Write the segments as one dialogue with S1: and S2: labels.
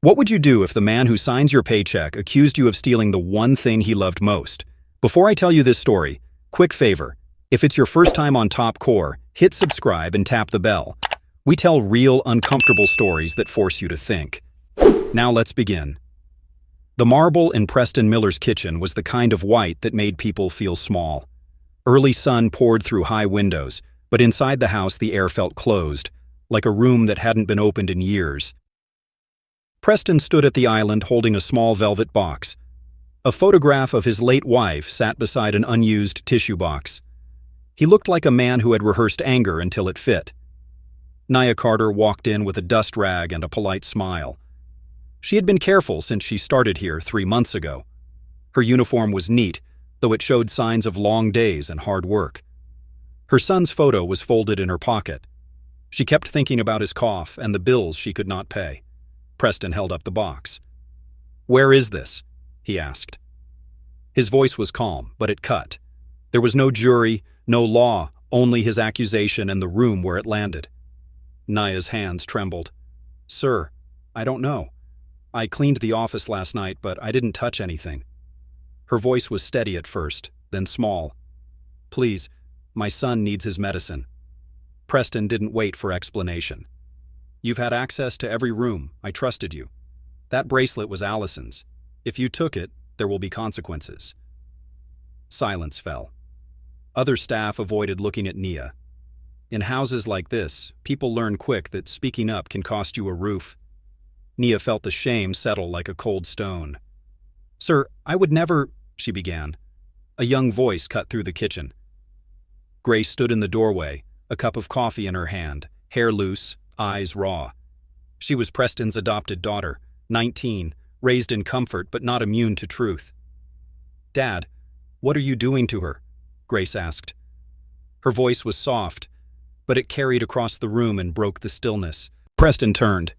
S1: What would you do if the man who signs your paycheck accused you of stealing the one thing he loved most? Before I tell you this story, quick favor. If it's your first time on Top Core, hit subscribe and tap the bell. We tell real, uncomfortable stories that force you to think. Now let's begin. The marble in Preston Miller's kitchen was the kind of white that made people feel small. Early sun poured through high windows, but inside the house the air felt closed, like a room that hadn't been opened in years. Preston stood at the island holding a small velvet box. A photograph of his late wife sat beside an unused tissue box. He looked like a man who had rehearsed anger until it fit. Nia Carter walked in with a dust rag and a polite smile. She had been careful since she started here 3 months ago. Her uniform was neat, though it showed signs of long days and hard work. Her son's photo was folded in her pocket. She kept thinking about his cough and the bills she could not pay. Preston held up the box. "Where is this?" he asked. His voice was calm, but it cut. There was no jury, no law, only his accusation and the room where it landed. Nia's hands trembled. "Sir, I don't know. I cleaned the office last night, but I didn't touch anything." Her voice was steady at first, then small. "Please, my son needs his medicine." Preston didn't wait for explanation. "You've had access to every room. I trusted you. That bracelet was Allison's. If you took it, there will be consequences." Silence fell. Other staff avoided looking at Nia. In houses like this, people learn quick that speaking up can cost you a roof. Nia felt the shame settle like a cold stone. "Sir, I would never," she began. A young voice cut through the kitchen. Grace stood in the doorway, a cup of coffee in her hand, hair loose, eyes raw. She was Preston's adopted daughter, 19, raised in comfort but not immune to truth. "Dad, what are you doing to her?" Grace asked. Her voice was soft, but it carried across the room and broke the stillness. Preston turned.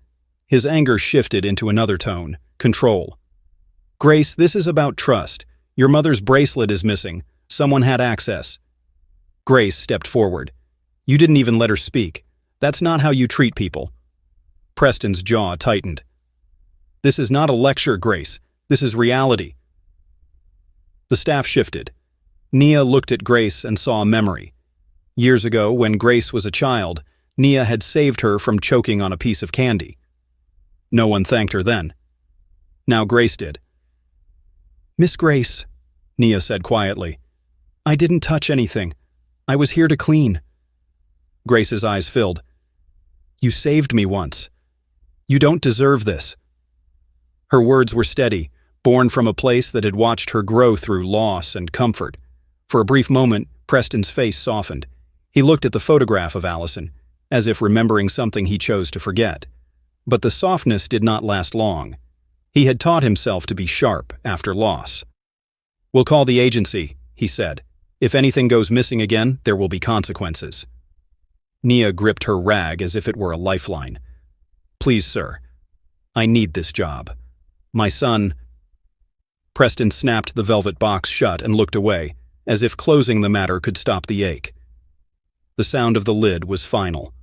S1: His anger shifted into another tone, control. "Grace, this is about trust. Your mother's bracelet is missing. Someone had access." Grace stepped forward. "You didn't even let her speak. That's not how you treat people." Preston's jaw tightened. "This is not a lecture, Grace. This is reality." The staff shifted. Nia looked at Grace and saw a memory. Years ago, when Grace was a child, Nia had saved her from choking on a piece of candy. No one thanked her then. Now Grace did. "Miss Grace," Nia said quietly, "I didn't touch anything. I was here to clean." Grace's eyes filled. "You saved me once. You don't deserve this." Her words were steady, born from a place that had watched her grow through loss and comfort. For a brief moment, Preston's face softened. He looked at the photograph of Allison, as if remembering something he chose to forget. But the softness did not last long. He had taught himself to be sharp after loss. "We'll call the agency," he said. "If anything goes missing again, there will be consequences." Nia gripped her rag as if it were a lifeline. "Please, sir. I need this job. My son—" Preston snapped the velvet box shut and looked away, as if closing the matter could stop the ache. The sound of the lid was final.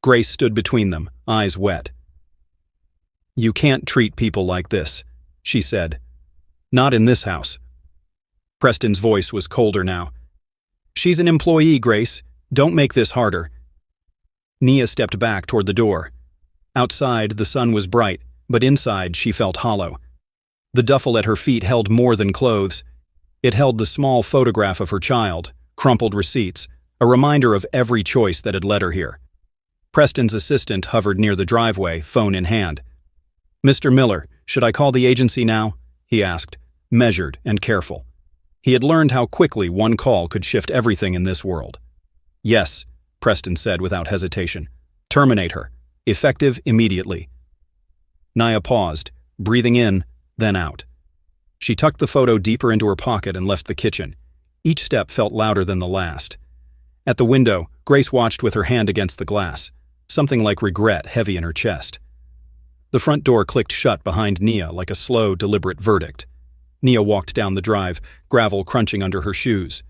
S1: Grace stood between them, eyes wet. "You can't treat people like this," she said. "Not in this house." Preston's voice was colder now. "She's an employee, Grace. Don't make this harder." Nia stepped back toward the door. Outside, the sun was bright, but inside she felt hollow. The duffel at her feet held more than clothes. It held the small photograph of her child, crumpled receipts, a reminder of every choice that had led her here. Preston's assistant hovered near the driveway, phone in hand. "Mr. Miller, should I call the agency now?" he asked, measured and careful. He had learned how quickly one call could shift everything in this world. "Yes," Preston said without hesitation. "Terminate her. Effective immediately." Nia paused, breathing in, then out. She tucked the photo deeper into her pocket and left the kitchen. Each step felt louder than the last. At the window, Grace watched with her hand against the glass, something like regret heavy in her chest. The front door clicked shut behind Nia like a slow, deliberate verdict. Nia walked down the drive, gravel crunching under her shoes.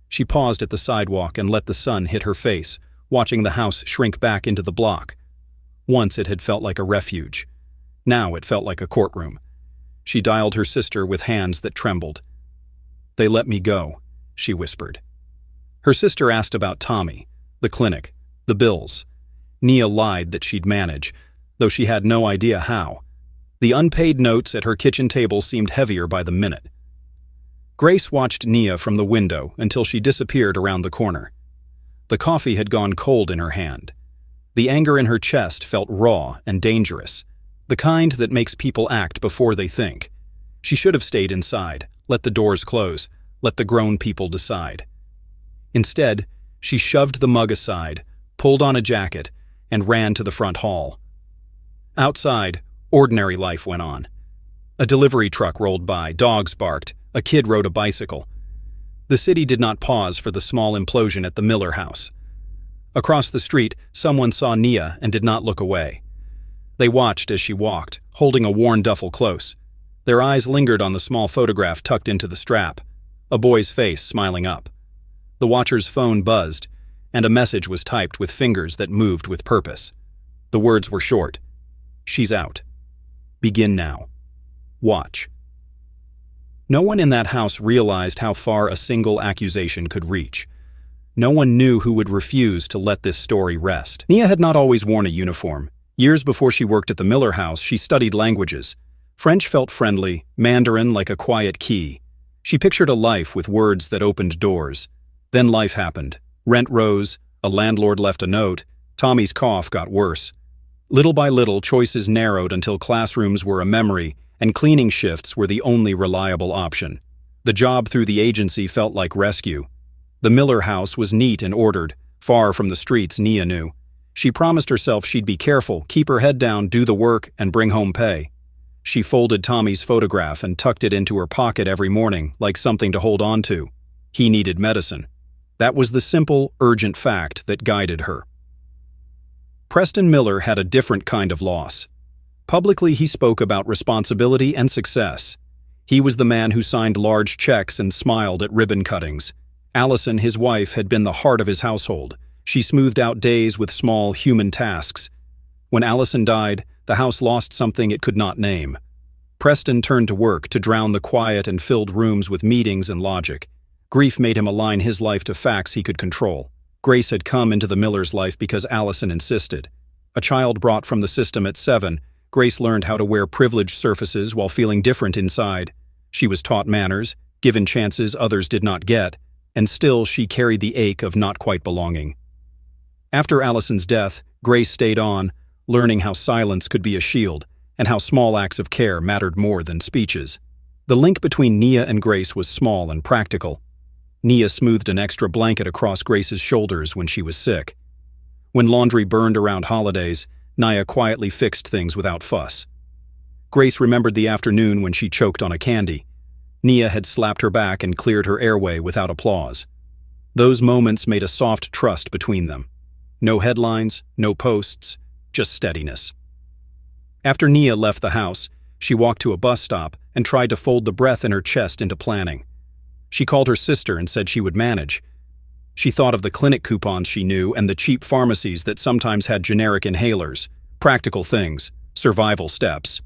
S1: She paused at the sidewalk and let the sun hit her face, watching the house shrink back into the block. Once it had felt like a refuge. Now it felt like a courtroom. She dialed her sister with hands that trembled. "They let me go," she whispered. Her sister asked about Tommy, the clinic, the bills. Nia lied that she'd manage, though she had no idea how. The unpaid notes at her kitchen table seemed heavier by the minute. Grace watched Nia from the window until she disappeared around the corner. The coffee had gone cold in her hand. The anger in her chest felt raw and dangerous, the kind that makes people act before they think. She should have stayed inside, let the doors close, let the grown people decide. Instead, she shoved the mug aside, pulled on a jacket, and ran to the front hall. Outside, ordinary life went on. A delivery truck rolled by, dogs barked, a kid rode a bicycle. The city did not pause for the small implosion at the Miller house. Across the street, someone saw Nia and did not look away. They watched as she walked, holding a worn duffel close. Their eyes lingered on the small photograph tucked into the strap, a boy's face smiling up. The watcher's phone buzzed, and a message was typed with fingers that moved with purpose. The words were short. "She's out. Begin now. Watch." No one in that house realized how far a single accusation could reach. No one knew who would refuse to let this story rest. Nia had not always worn a uniform. Years before she worked at the Miller house, she studied languages. French felt friendly, Mandarin like a quiet key. She pictured a life with words that opened doors. Then life happened. Rent rose, a landlord left a note, Tommy's cough got worse. Little by little, choices narrowed until classrooms were a memory and cleaning shifts were the only reliable option. The job through the agency felt like rescue. The Miller house was neat and ordered, far from the streets Nia knew. She promised herself she'd be careful, keep her head down, do the work, and bring home pay. She folded Tommy's photograph and tucked it into her pocket every morning, like something to hold on to. He needed medicine. That was the simple, urgent fact that guided her. Preston Miller had a different kind of loss. Publicly, he spoke about responsibility and success. He was the man who signed large checks and smiled at ribbon cuttings. Allison, his wife, had been the heart of his household. She smoothed out days with small, human tasks. When Allison died, the house lost something it could not name. Preston turned to work to drown the quiet and filled rooms with meetings and logic. Grief made him align his life to facts he could control. Grace had come into the Millers' life because Allison insisted. A child brought from the system at 7, Grace learned how to wear privileged surfaces while feeling different inside. She was taught manners, given chances others did not get, and still she carried the ache of not quite belonging. After Allison's death, Grace stayed on, learning how silence could be a shield and how small acts of care mattered more than speeches. The link between Nia and Grace was small and practical. Nia smoothed an extra blanket across Grace's shoulders when she was sick. When laundry burned around holidays, Nia quietly fixed things without fuss. Grace remembered the afternoon when she choked on a candy. Nia had slapped her back and cleared her airway without applause. Those moments made a soft trust between them. No headlines, no posts, just steadiness. After Nia left the house, she walked to a bus stop and tried to fold the breath in her chest into planning. She called her sister and said she would manage. She thought of the clinic coupons she knew and the cheap pharmacies that sometimes had generic inhalers, practical things, survival steps.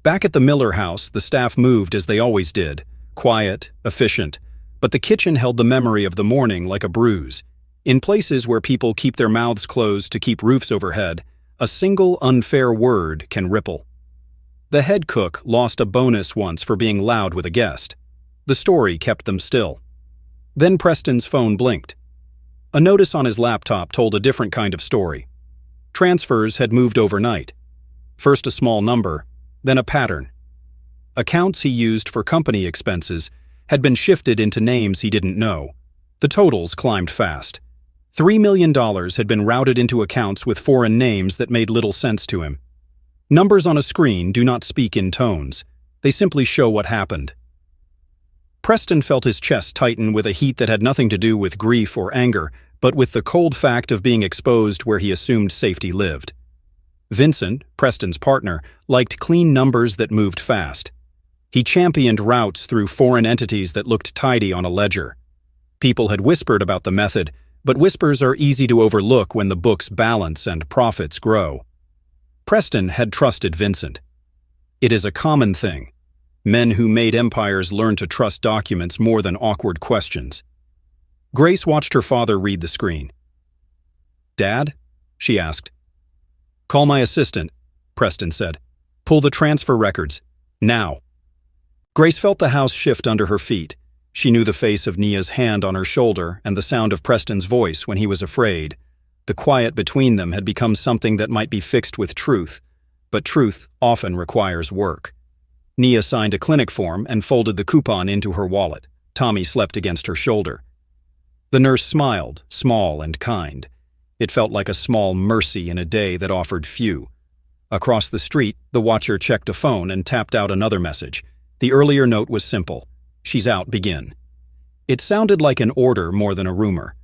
S1: Back at the Miller house, the staff moved as they always did, quiet, efficient, but the kitchen held the memory of the morning like a bruise. In places where people keep their mouths closed to keep roofs overhead, a single unfair word can ripple. The head cook lost a bonus once for being loud with a guest. The story kept them still. Then Preston's phone blinked. A notice on his laptop told a different kind of story. Transfers had moved overnight. First a small number, then a pattern. Accounts he used for company expenses had been shifted into names he didn't know. The totals climbed fast. $3 million had been routed into accounts with foreign names that made little sense to him. Numbers on a screen do not speak in tones. They simply show what happened. Preston felt his chest tighten with a heat that had nothing to do with grief or anger, but with the cold fact of being exposed where he assumed safety lived. Vincent, Preston's partner, liked clean numbers that moved fast. He championed routes through foreign entities that looked tidy on a ledger. People had whispered about the method, but whispers are easy to overlook when the books balance and profits grow. Preston had trusted Vincent. It is a common thing. Men who made empires learn to trust documents more than awkward questions. Grace watched her father read the screen. "Dad?" she asked. "Call my assistant," Preston said. "Pull the transfer records. Now." Grace felt the house shift under her feet. She knew the face of Nia's hand on her shoulder and the sound of Preston's voice when he was afraid. The quiet between them had become something that might be fixed with truth, but truth often requires work. Nia signed a clinic form and folded the coupon into her wallet. Tommy slept against her shoulder. The nurse smiled, small and kind. It felt like a small mercy in a day that offered few. Across the street, the watcher checked a phone and tapped out another message. The earlier note was simple. "She's out, begin." It sounded like an order more than a rumor.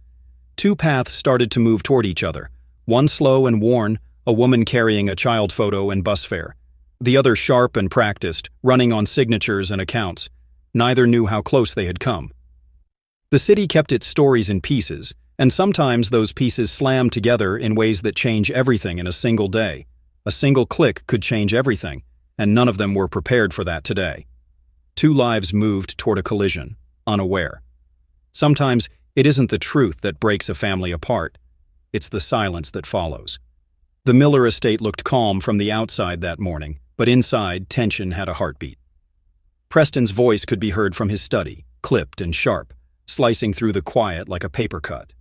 S1: Two paths started to move toward each other. One slow and worn, a woman carrying a child photo and bus fare. The other sharp and practiced, running on signatures and accounts. Neither knew how close they had come. The city kept its stories in pieces, and sometimes those pieces slammed together in ways that change everything in a single day. A single click could change everything, and none of them were prepared for that today. Two lives moved toward a collision, unaware. Sometimes it isn't the truth that breaks a family apart. It's the silence that follows. The Miller estate looked calm from the outside that morning, but inside, tension had a heartbeat. Preston's voice could be heard from his study, clipped and sharp, slicing through the quiet like a paper cut.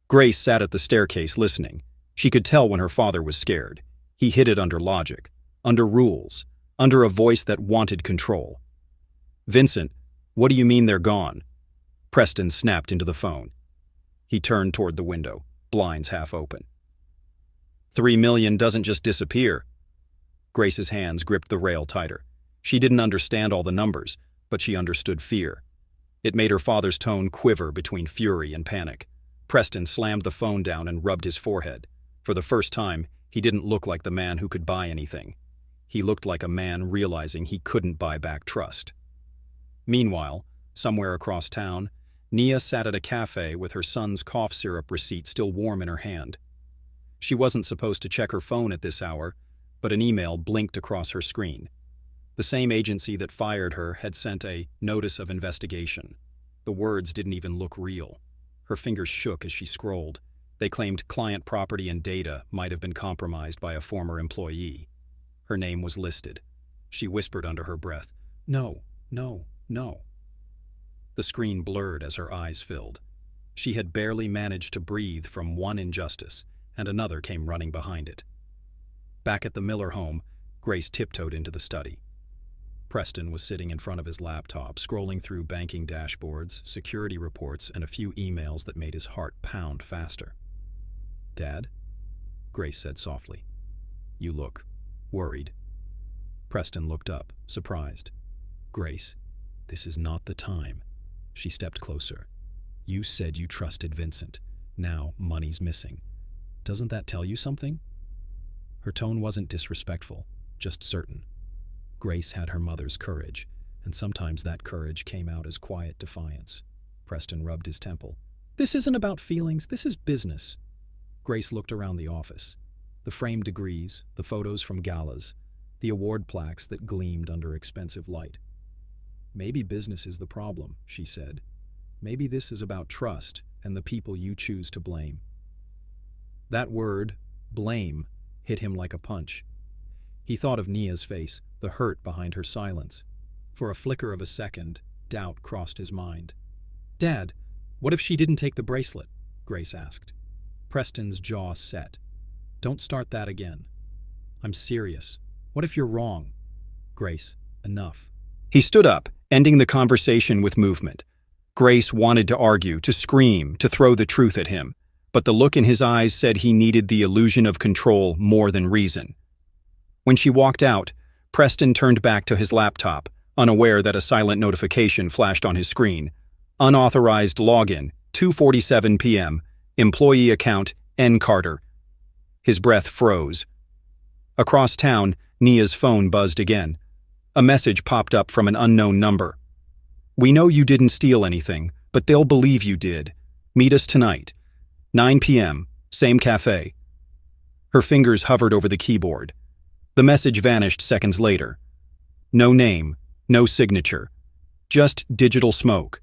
S1: Grace sat at the staircase listening. She could tell when her father was scared. He hid it under logic, under rules, under a voice that wanted control. "Vincent, what do you mean they're gone?" Preston snapped into the phone. He turned toward the window, blinds half open. $3 million doesn't just disappear." Grace's hands gripped the rail tighter. She didn't understand all the numbers, but she understood fear. It made her father's tone quiver between fury and panic. Preston slammed the phone down and rubbed his forehead. For the first time, he didn't look like the man who could buy anything. He looked like a man realizing he couldn't buy back trust. Meanwhile, somewhere across town, Nia sat at a cafe with her son's cough syrup receipt still warm in her hand. She wasn't supposed to check her phone at this hour, but an email blinked across her screen. The same agency that fired her had sent a notice of investigation. The words didn't even look real. Her fingers shook as she scrolled. They claimed client property and data might have been compromised by a former employee. Her name was listed. She whispered under her breath, "No, no, no." The screen blurred as her eyes filled. She had barely managed to breathe from one injustice, and another came running behind it. Back at the Miller home, Grace tiptoed into the study. Preston was sitting in front of his laptop, scrolling through banking dashboards, security reports, and a few emails that made his heart pound faster. "Dad?" Grace said softly. "You look worried." Preston looked up, surprised. "Grace, this is not the time." She stepped closer. "You said you trusted Vincent. Now money's missing. Doesn't that tell you something?" Her tone wasn't disrespectful, just certain. Grace had her mother's courage, and sometimes that courage came out as quiet defiance. Preston rubbed his temple. "This isn't about feelings, this is business." Grace looked around the office. The framed degrees, the photos from galas, the award plaques that gleamed under expensive light. "Maybe business is the problem," she said. "Maybe this is about trust and the people you choose to blame." That word, blame, hit him like a punch. He thought of Nia's face, the hurt behind her silence. For a flicker of a second, doubt crossed his mind. "Dad, what if she didn't take the bracelet?" Grace asked. Preston's jaw set. "Don't start that again." "I'm serious. What if you're wrong?" "Grace, enough." He stood up, ending the conversation with movement. Grace wanted to argue, to scream, to throw the truth at him, but the look in his eyes said he needed the illusion of control more than reason. When she walked out, Preston turned back to his laptop, unaware that a silent notification flashed on his screen. Unauthorized login, 2:47 p.m., employee account, N. Carter. His breath froze. Across town, Nia's phone buzzed again. A message popped up from an unknown number. "We know you didn't steal anything, but they'll believe you did. Meet us tonight. 9 p.m., same cafe." Her fingers hovered over the keyboard. The message vanished seconds later. No name, no signature, just digital smoke.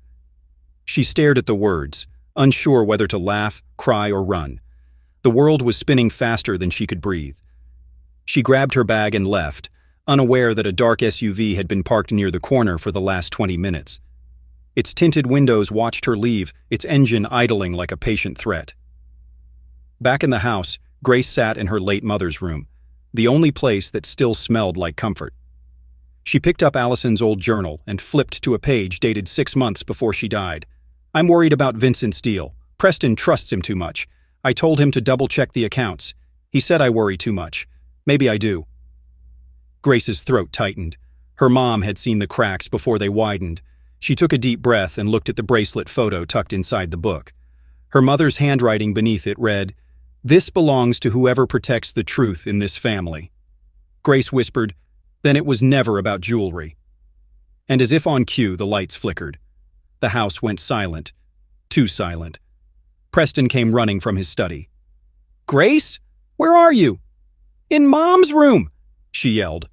S1: She stared at the words, unsure whether to laugh, cry, or run. The world was spinning faster than she could breathe. She grabbed her bag and left, unaware that a dark SUV had been parked near the corner for the last 20 minutes. Its tinted windows watched her leave, its engine idling like a patient threat. Back in the house, Grace sat in her late mother's room, the only place that still smelled like comfort. She picked up Allison's old journal and flipped to a page dated 6 months before she died. I'm worried about Vincent's deal. Preston trusts him too much. I told him to double-check the accounts. He said I worry too much. Maybe I do. Grace's throat tightened. Her mom had seen the cracks before they widened. She took a deep breath and looked at the bracelet photo tucked inside the book. Her mother's handwriting beneath it read, "This belongs to whoever protects the truth in this family." Grace whispered, "Then it was never about jewelry." And as if on cue, the lights flickered. The house went silent. Too silent. Preston came running from his study. "Grace? Where are you?" "In Mom's room," she yelled.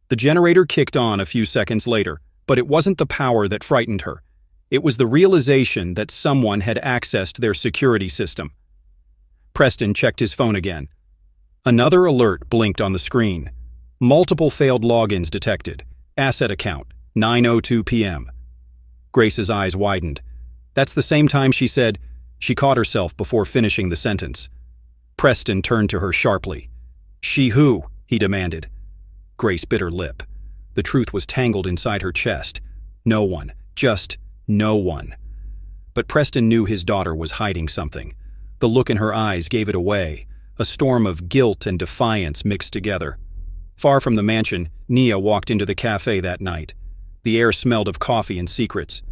S1: The generator kicked on a few seconds later, but it wasn't the power that frightened her. It was the realization that someone had accessed their security system. Preston checked his phone again. Another alert blinked on the screen. Multiple failed logins detected. Asset account, 9:02 p.m. Grace's eyes widened. That's the same time she said. She caught herself before finishing the sentence. Preston turned to her sharply. "She who?" he demanded. Grace bit her lip. The truth was tangled inside her chest. No one. Just no one. But Preston knew his daughter was hiding something. The look in her eyes gave it away. A storm of guilt and defiance mixed together. Far from the mansion, Nia walked into the cafe that night. The air smelled of coffee and secrets.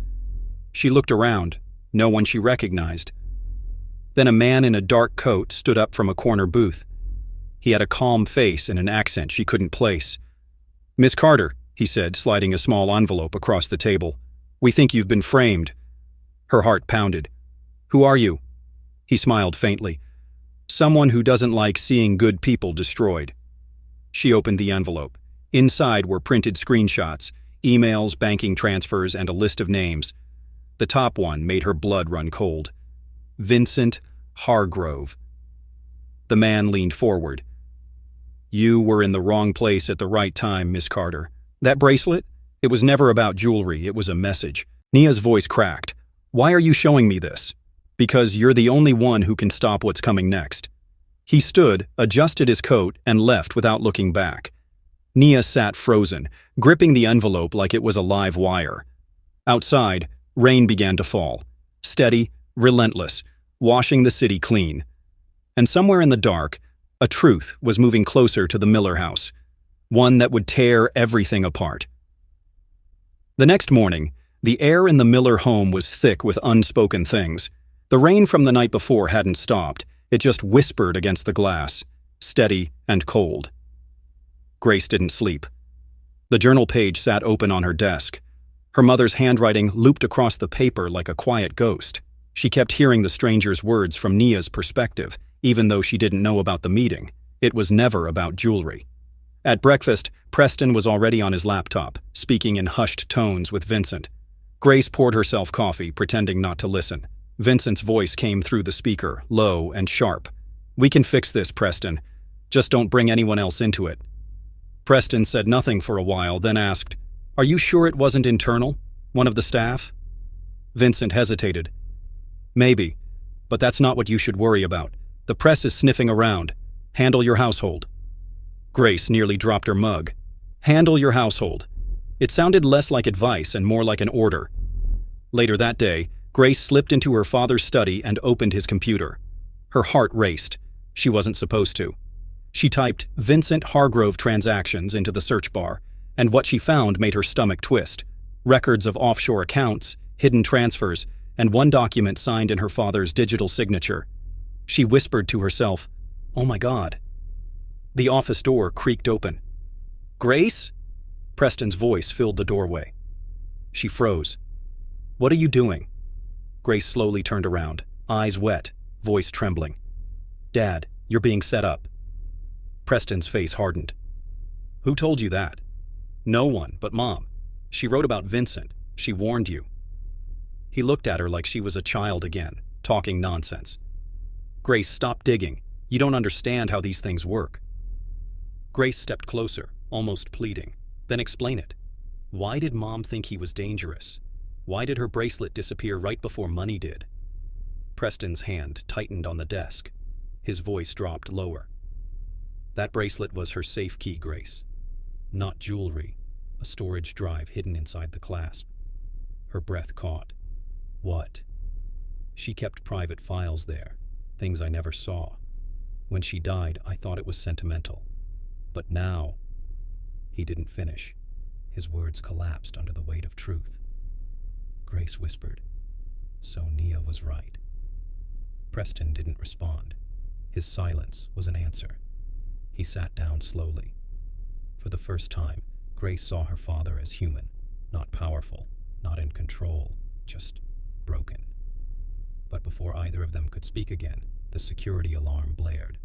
S1: She looked around. No one she recognized. Then a man in a dark coat stood up from a corner booth. He had a calm face and an accent she couldn't place. "Miss Carter," he said, sliding a small envelope across the table. "We think you've been framed." Her heart pounded. "Who are you?" He smiled faintly. "Someone who doesn't like seeing good people destroyed." She opened the envelope. Inside were printed screenshots, emails, banking transfers, and a list of names. The top one made her blood run cold. Vincent Hargrove. The man leaned forward. "You were in the wrong place at the right time, Miss Carter. That bracelet? It was never about jewelry, it was a message." Nia's voice cracked. "Why are you showing me this?" "Because you're the only one who can stop what's coming next." He stood, adjusted his coat, and left without looking back. Nia sat frozen, gripping the envelope like it was a live wire. Outside, rain began to fall. Steady, relentless, washing the city clean. And somewhere in the dark, a truth was moving closer to the Miller house. One that would tear everything apart. The next morning, the air in the Miller home was thick with unspoken things. The rain from the night before hadn't stopped. It just whispered against the glass, steady and cold. Grace didn't sleep. The journal page sat open on her desk. Her mother's handwriting looped across the paper like a quiet ghost. She kept hearing the stranger's words from Nia's perspective, even though she didn't know about the meeting. It was never about jewelry. At breakfast, Preston was already on his laptop, speaking in hushed tones with Vincent. Grace poured herself coffee, pretending not to listen. Vincent's voice came through the speaker, low and sharp. "We can fix this, Preston. Just don't bring anyone else into it." Preston said nothing for a while, then asked, "Are you sure it wasn't internal? One of the staff?" Vincent hesitated. "Maybe, but that's not what you should worry about. The press is sniffing around. Handle your household." Grace nearly dropped her mug. "Handle your household." It sounded less like advice and more like an order. Later that day, Grace slipped into her father's study and opened his computer. Her heart raced. She wasn't supposed to. She typed Vincent Hargrove transactions into the search bar, and what she found made her stomach twist. Records of offshore accounts, hidden transfers, and one document signed in her father's digital signature. She whispered to herself, "Oh my God." The office door creaked open. "Grace?" Preston's voice filled the doorway. She froze. "What are you doing?" Grace slowly turned around, eyes wet, voice trembling. "Dad, you're being set up." Preston's face hardened. Who told you that? No one, but Mom. She wrote about Vincent. She warned you. He looked at her like she was a child again, talking nonsense. Grace, stop digging. You don't understand how these things work. Grace stepped closer, almost pleading. Then explain it. Why did Mom think he was dangerous? Why did her bracelet disappear right before money did? Preston's hand tightened on the desk. His voice dropped lower. That bracelet was her safe key, Grace. Not jewelry, a storage drive hidden inside the clasp. Her breath caught. What? She kept private files there, things I never saw. When she died, I thought it was sentimental. But now... He didn't finish. His words collapsed under the weight of truth. Grace whispered, "So Nia was right." Preston didn't respond. His silence was an answer. He sat down slowly. For the first time, Grace saw her father as human, not powerful, not in control, just broken. But before either of them could speak again, the security alarm blared.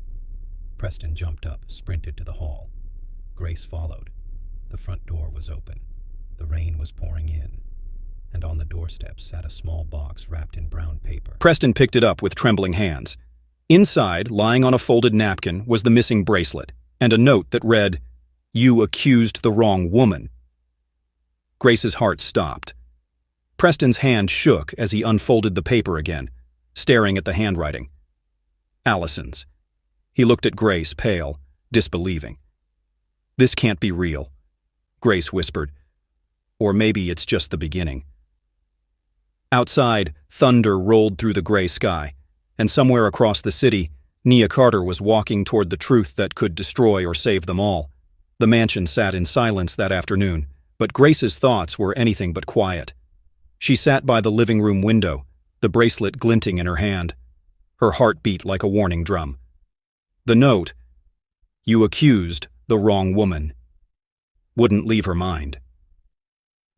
S1: Preston jumped up, sprinted to the hall. Grace followed. The front door was open. The rain was pouring in, and on the doorstep sat a small box wrapped in brown paper. Preston picked it up with trembling hands. Inside, lying on a folded napkin, was the missing bracelet, and a note that read, "You accused the wrong woman." Grace's heart stopped. Preston's hand shook as he unfolded the paper again, staring at the handwriting. Allison's. He looked at Grace, pale, disbelieving. "This can't be real," Grace whispered. "Or maybe it's just the beginning." Outside, thunder rolled through the gray sky, and somewhere across the city, Nia Carter was walking toward the truth that could destroy or save them all. The mansion sat in silence that afternoon, but Grace's thoughts were anything but quiet. She sat by the living room window, the bracelet glinting in her hand. Her heart beat like a warning drum. The note, "You accused the wrong woman," wouldn't leave her mind.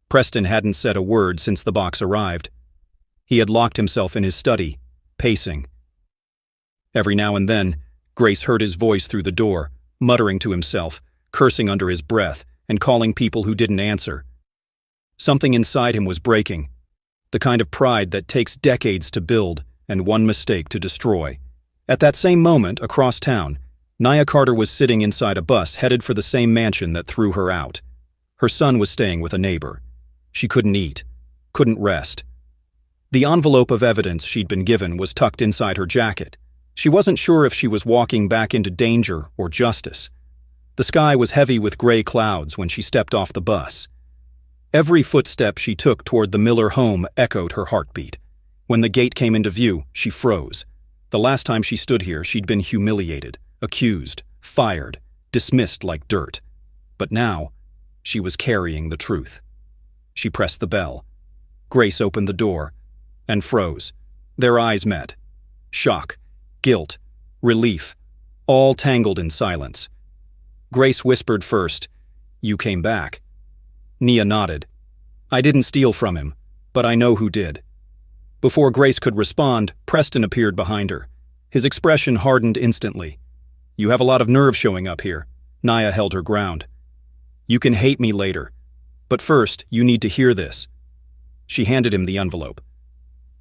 S1: Preston hadn't said a word since the box arrived. He had locked himself in his study, pacing. Every now and then, Grace heard his voice through the door, muttering to himself, cursing under his breath, and calling people who didn't answer. Something inside him was breaking, the kind of pride that takes decades to build and one mistake to destroy. At that same moment, across town, Nia Carter was sitting inside a bus headed for the same mansion that threw her out. Her son was staying with a neighbor. She couldn't eat, couldn't rest. The envelope of evidence she'd been given was tucked inside her jacket. She wasn't sure if she was walking back into danger or justice. The sky was heavy with gray clouds when she stepped off the bus. Every footstep she took toward the Miller home echoed her heartbeat. When the gate came into view, she froze. The last time she stood here, she'd been humiliated, accused, fired, dismissed like dirt. But now, she was carrying the truth. She pressed the bell. Grace opened the door and froze. Their eyes met. Shock, guilt, relief, all tangled in silence. Grace whispered first, "You came back." Nia nodded. "I didn't steal from him, but I know who did." Before Grace could respond, Preston appeared behind her. His expression hardened instantly. "You have a lot of nerve showing up here." Nia held her ground. "You can hate me later, but first you need to hear this." She handed him the envelope.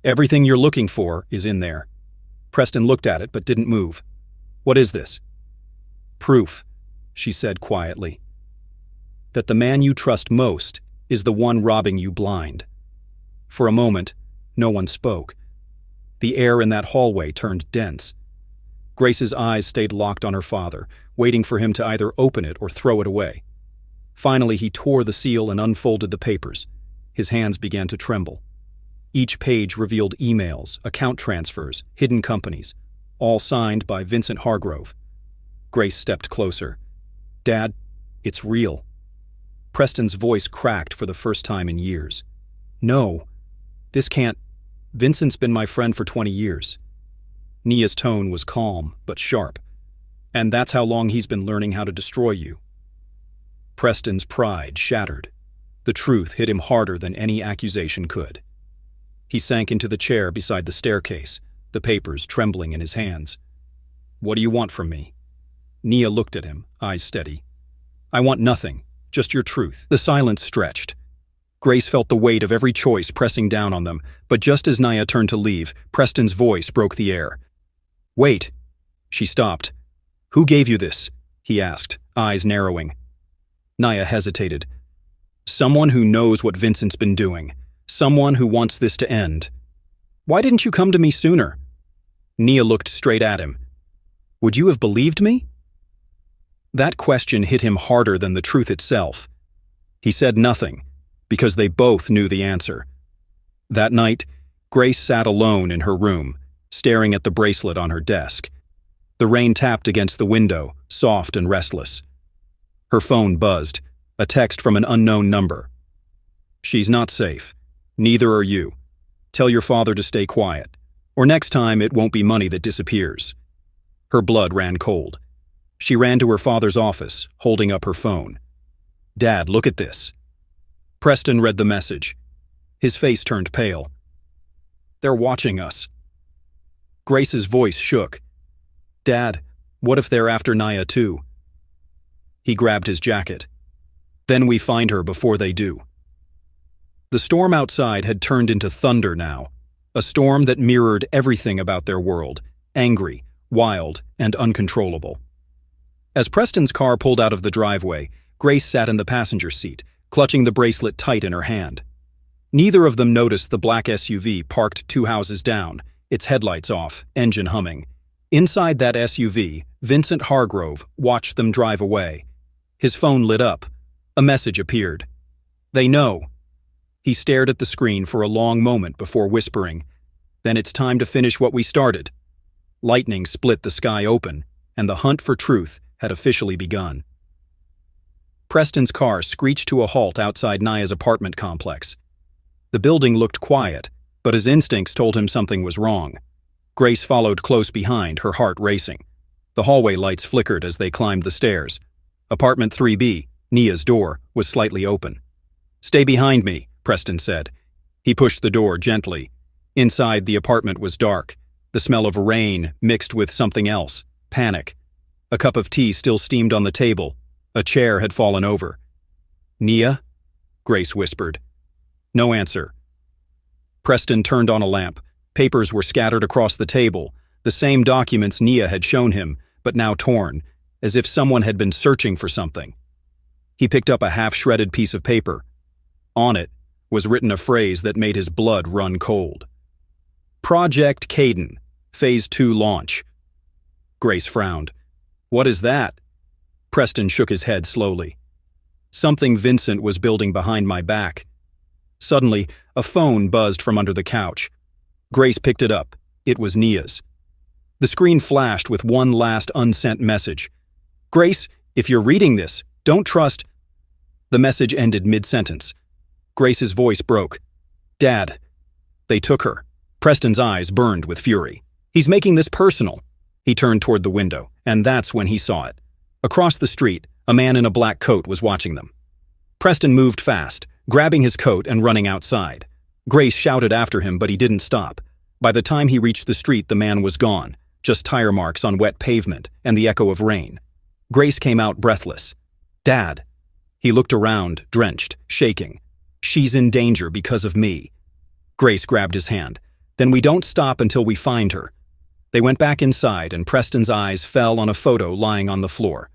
S1: "Everything you're looking for is in there." Preston looked at it but didn't move. "What is this?" "Proof," she said quietly, "that the man you trust most is the one robbing you blind." For a moment, no one spoke. The air in that hallway turned dense. Grace's eyes stayed locked on her father, waiting for him to either open it or throw it away. Finally, he tore the seal and unfolded the papers. His hands began to tremble. Each page revealed emails, account transfers, hidden companies, all signed by Vincent Hargrove. Grace stepped closer. "Dad, it's real." Preston's voice cracked for the first time in years. "No, this can't. Vincent's been my friend for 20 years. Nia's tone was calm but sharp. "And that's how long he's been learning how to destroy you." Preston's pride shattered. The truth hit him harder than any accusation could. He sank into the chair beside the staircase, the papers trembling in his hands. "What do you want from me?" Nia looked at him, eyes steady. I want nothing, just your truth. The silence stretched. Grace felt the weight of every choice pressing down on them, but just as Nia turned to leave, Preston's voice broke the air. Wait. She stopped. Who gave you this? He asked, eyes narrowing. Nia hesitated. Someone who knows what Vincent's been doing. Someone who wants this to end. Why didn't you come to me sooner? Nia looked straight at him. Would you have believed me? That question hit him harder than the truth itself. He said nothing, because they both knew the answer. That night, Grace sat alone in her room, staring at the bracelet on her desk. The rain tapped against the window, soft and restless. Her phone buzzed, a text from an unknown number. She's not safe. Neither are you. Tell your father to stay quiet, or next time it won't be money that disappears. Her blood ran cold. She ran to her father's office, holding up her phone. Dad, look at this. Preston read the message. His face turned pale. They're watching us. Grace's voice shook. Dad, what if they're after Nia too? He grabbed his jacket. Then we find her before they do. The storm outside had turned into thunder now, a storm that mirrored everything about their world, angry, wild, and uncontrollable. As Preston's car pulled out of the driveway, Grace sat in the passenger seat, clutching the bracelet tight in her hand. Neither of them noticed the black SUV parked 2 houses down, its headlights off, engine humming. Inside that SUV, Vincent Hargrove watched them drive away. His phone lit up. A message appeared. They know. He stared at the screen for a long moment before whispering, Then it's time to finish what we started. Lightning split the sky open, and the hunt for truth had officially begun. Preston's car screeched to a halt outside Nia's apartment complex. The building looked quiet, but his instincts told him something was wrong. Grace followed close behind, her heart racing. The hallway lights flickered as they climbed the stairs. Apartment 3B, Nia's door, was slightly open. Stay behind me, Preston said. He pushed the door gently. Inside, the apartment was dark. The smell of rain mixed with something else, panic. A cup of tea still steamed on the table. A chair had fallen over. Nia? Grace whispered. No answer. Preston turned on a lamp. Papers were scattered across the table, the same documents Nia had shown him, but now torn, as if someone had been searching for something. He picked up a half-shredded piece of paper. On it was written a phrase that made his blood run cold. Project Caden, Phase 2 launch. Grace frowned. What is that? Preston shook his head slowly. Something Vincent was building behind my back. Suddenly, a phone buzzed from under the couch. Grace picked it up. It was Nia's. The screen flashed with one last unsent message. Grace, if you're reading this, don't trust... The message ended mid-sentence. Grace's voice broke. Dad. They took her. Preston's eyes burned with fury. He's making this personal. He turned toward the window, and that's when he saw it. Across the street, a man in a black coat was watching them. Preston moved fast, grabbing his coat and running outside. Grace shouted after him, but he didn't stop. By the time he reached the street, the man was gone, just tire marks on wet pavement and the echo of rain. Grace came out breathless. Dad. He looked around, drenched, shaking. She's in danger because of me. Grace grabbed his hand. Then we don't stop until we find her. They went back inside, and Preston's eyes fell on a photo lying on the floor.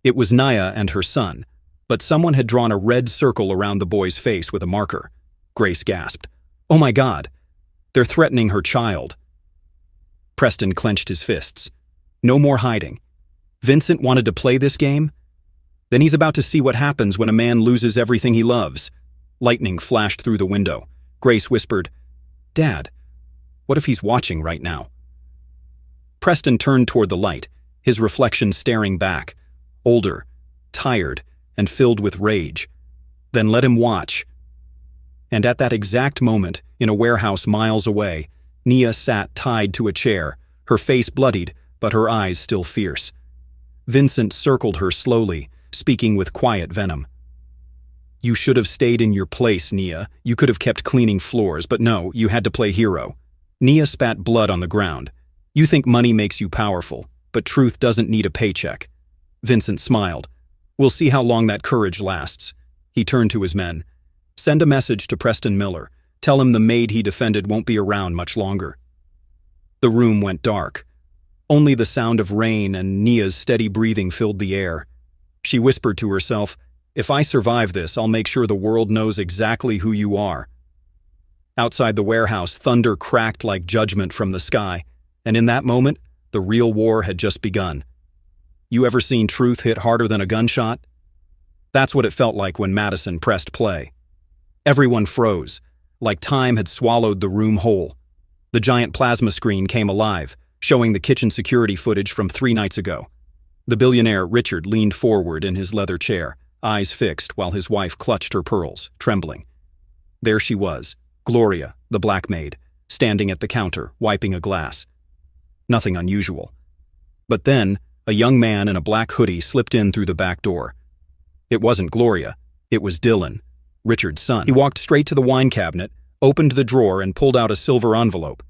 S1: It was Nia and her son, but someone had drawn a red circle around the boy's face with a marker. Grace gasped. Oh my God, they're threatening her child. Preston clenched his fists. No more hiding. Vincent wanted to play this game? Then he's about to see what happens when a man loses everything he loves. Lightning flashed through the window. Grace whispered, Dad, what if he's watching right now? Preston turned toward the light, his reflection staring back, older, tired, and filled with rage. Then let him watch. And at that exact moment, in a warehouse miles away, Nia sat tied to a chair, her face bloodied, but her eyes still fierce. Vincent circled her slowly, speaking with quiet venom. You should have stayed in your place, Nia. You could have kept cleaning floors, but no, you had to play hero. Nia spat blood on the ground. You think money makes you powerful, but truth doesn't need a paycheck. Vincent smiled. We'll see how long that courage lasts. He turned to his men. Send a message to Preston Miller. Tell him the maid he defended won't be around much longer. The room went dark. Only the sound of rain and Nia's steady breathing filled the air. She whispered to herself, if I survive this, I'll make sure the world knows exactly who you are. Outside the warehouse, thunder cracked like judgment from the sky, and in that moment, the real war had just begun. You ever seen truth hit harder than a gunshot? That's what it felt like when Madison pressed play. Everyone froze, like time had swallowed the room whole. The giant plasma screen came alive, showing the kitchen security footage from 3 nights ago. The billionaire Richard leaned forward in his leather chair, eyes fixed while his wife clutched her pearls, trembling. There she was, Gloria, the black maid, standing at the counter, wiping a glass. Nothing unusual. But then, a young man in a black hoodie slipped in through the back door. It wasn't Gloria, it was Dylan, Richard's son. He walked straight to the wine cabinet, opened the drawer and pulled out a silver envelope.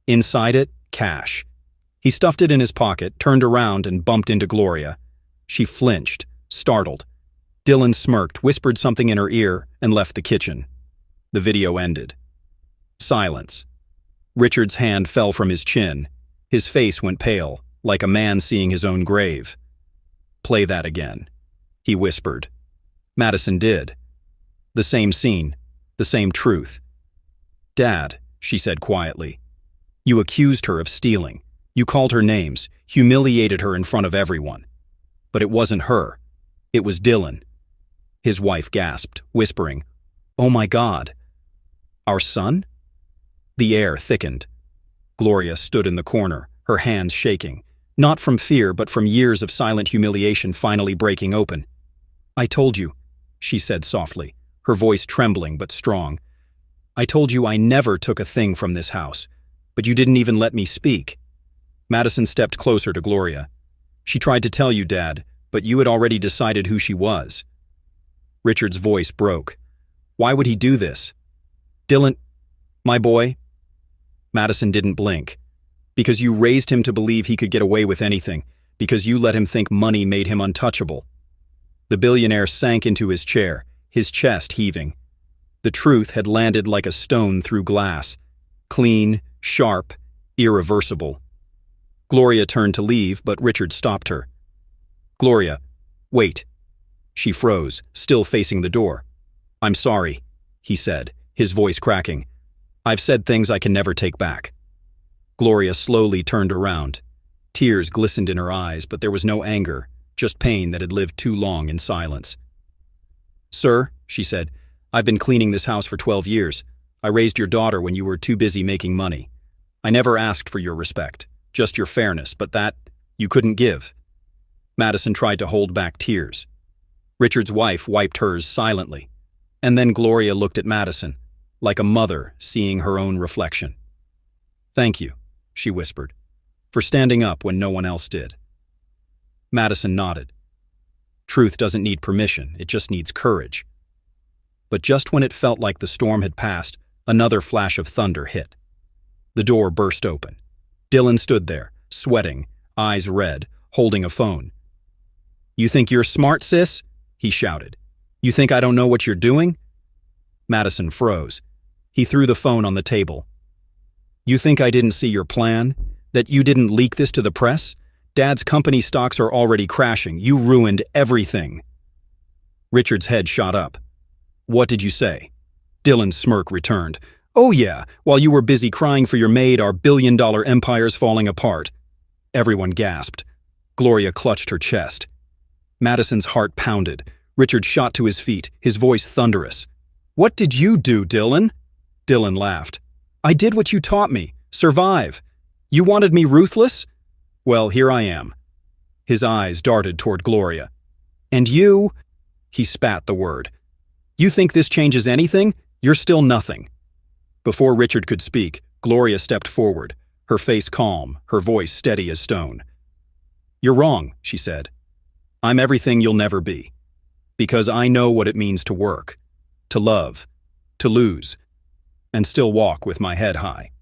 S1: Inside it, cash. He stuffed it in his pocket, turned around and bumped into Gloria. She flinched, startled. Dylan smirked, whispered something in her ear, and left the kitchen. The video ended. Silence. Richard's hand fell from his chin. His face went pale, like a man seeing his own grave. Play that again, he whispered. Madison did. The same scene, the same truth. Dad, she said quietly, you accused her of stealing. You called her names, humiliated her in front of everyone. But it wasn't her. It was Dylan. His wife gasped, whispering, "Oh my God. Our son?" The air thickened. Gloria stood in the corner, her hands shaking, not from fear but from years of silent humiliation finally breaking open. "I told you," she said softly, her voice trembling but strong. "I told you I never took a thing from this house, but you didn't even let me speak." Madison stepped closer to Gloria. "She tried to tell you, Dad, but you had already decided who she was." Richard's voice broke. "Why would he do this?" "Dylan, my boy." Madison didn't blink. "Because you raised him to believe he could get away with anything, because you let him think money made him untouchable." The billionaire sank into his chair, his chest heaving. The truth had landed like a stone through glass, clean, sharp, irreversible. Gloria turned to leave, but Richard stopped her. "Gloria, wait." She froze, still facing the door. "I'm sorry," he said, his voice cracking. "I've said things I can never take back." Gloria slowly turned around. Tears glistened in her eyes, but there was no anger, just pain that had lived too long in silence. "Sir," she said, "I've been cleaning this house for 12 years. I raised your daughter when you were too busy making money. I never asked for your respect, just your fairness, but that you couldn't give." Madison tried to hold back tears. Richard's wife wiped hers silently, and then Gloria looked at Madison, like a mother seeing her own reflection. "Thank you," she whispered, "for standing up when no one else did." Madison nodded. Truth doesn't need permission, it just needs courage. But just when it felt like the storm had passed, another flash of thunder hit. The door burst open. Dylan stood there, sweating, eyes red, holding a phone. "You think you're smart, sis?" he shouted. "You think I don't know what you're doing?" Madison froze. He threw the phone on the table. "You think I didn't see your plan? That you didn't leak this to the press? Dad's company stocks are already crashing. You ruined everything." Richard's head shot up. "What did you say?" Dylan's smirk returned. "Oh yeah, while you were busy crying for your maid, our billion-dollar empire's falling apart." Everyone gasped. Gloria clutched her chest. Madison's heart pounded. Richard shot to his feet, his voice thunderous. "What did you do, Dylan?" Dylan laughed. "I did what you taught me. Survive. You wanted me ruthless? Well, here I am." His eyes darted toward Gloria. "And you?" He spat the word. "You think this changes anything? You're still nothing." Before Richard could speak, Gloria stepped forward, her face calm, her voice steady as stone. "You're wrong," she said. "I'm everything you'll never be. Because I know what it means to work, to love, to lose, and still walk with my head high."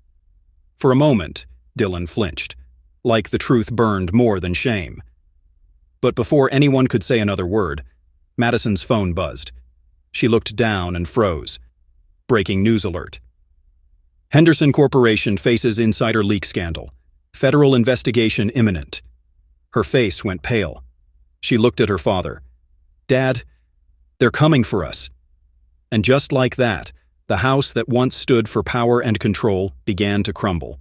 S1: For a moment, Dylan flinched, like the truth burned more than shame. But before anyone could say another word, Madison's phone buzzed. She looked down and froze. Breaking news alert. Henderson Corporation faces insider leak scandal. Federal investigation imminent. Her face went pale. She looked at her father. "Dad, they're coming for us." And just like that, the house that once stood for power and control began to crumble.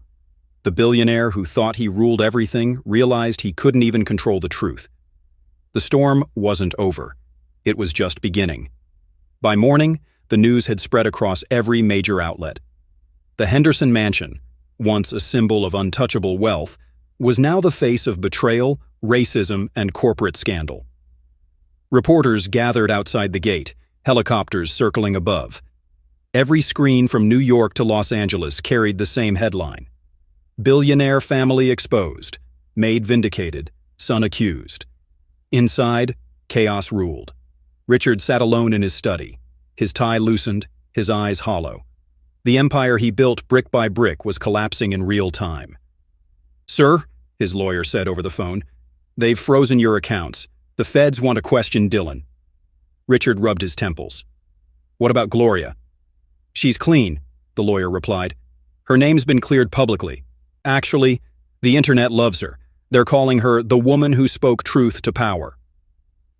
S1: The billionaire who thought he ruled everything realized he couldn't even control the truth. The storm wasn't over. It was just beginning. By morning, the news had spread across every major outlet. The Henderson mansion, once a symbol of untouchable wealth, was now the face of betrayal, racism, and corporate scandal. Reporters gathered outside the gate, helicopters circling above. Every screen from New York to Los Angeles carried the same headline. Billionaire family exposed. Maid vindicated. Son accused. Inside, chaos ruled. Richard sat alone in his study, his tie loosened, his eyes hollow. The empire he built brick by brick was collapsing in real time. "Sir," his lawyer said over the phone, "they've frozen your accounts. The feds want to question Dylan." Richard rubbed his temples. "What about Gloria?" "She's clean," the lawyer replied. "Her name's been cleared publicly. Actually, the internet loves her. They're calling her the woman who spoke truth to power."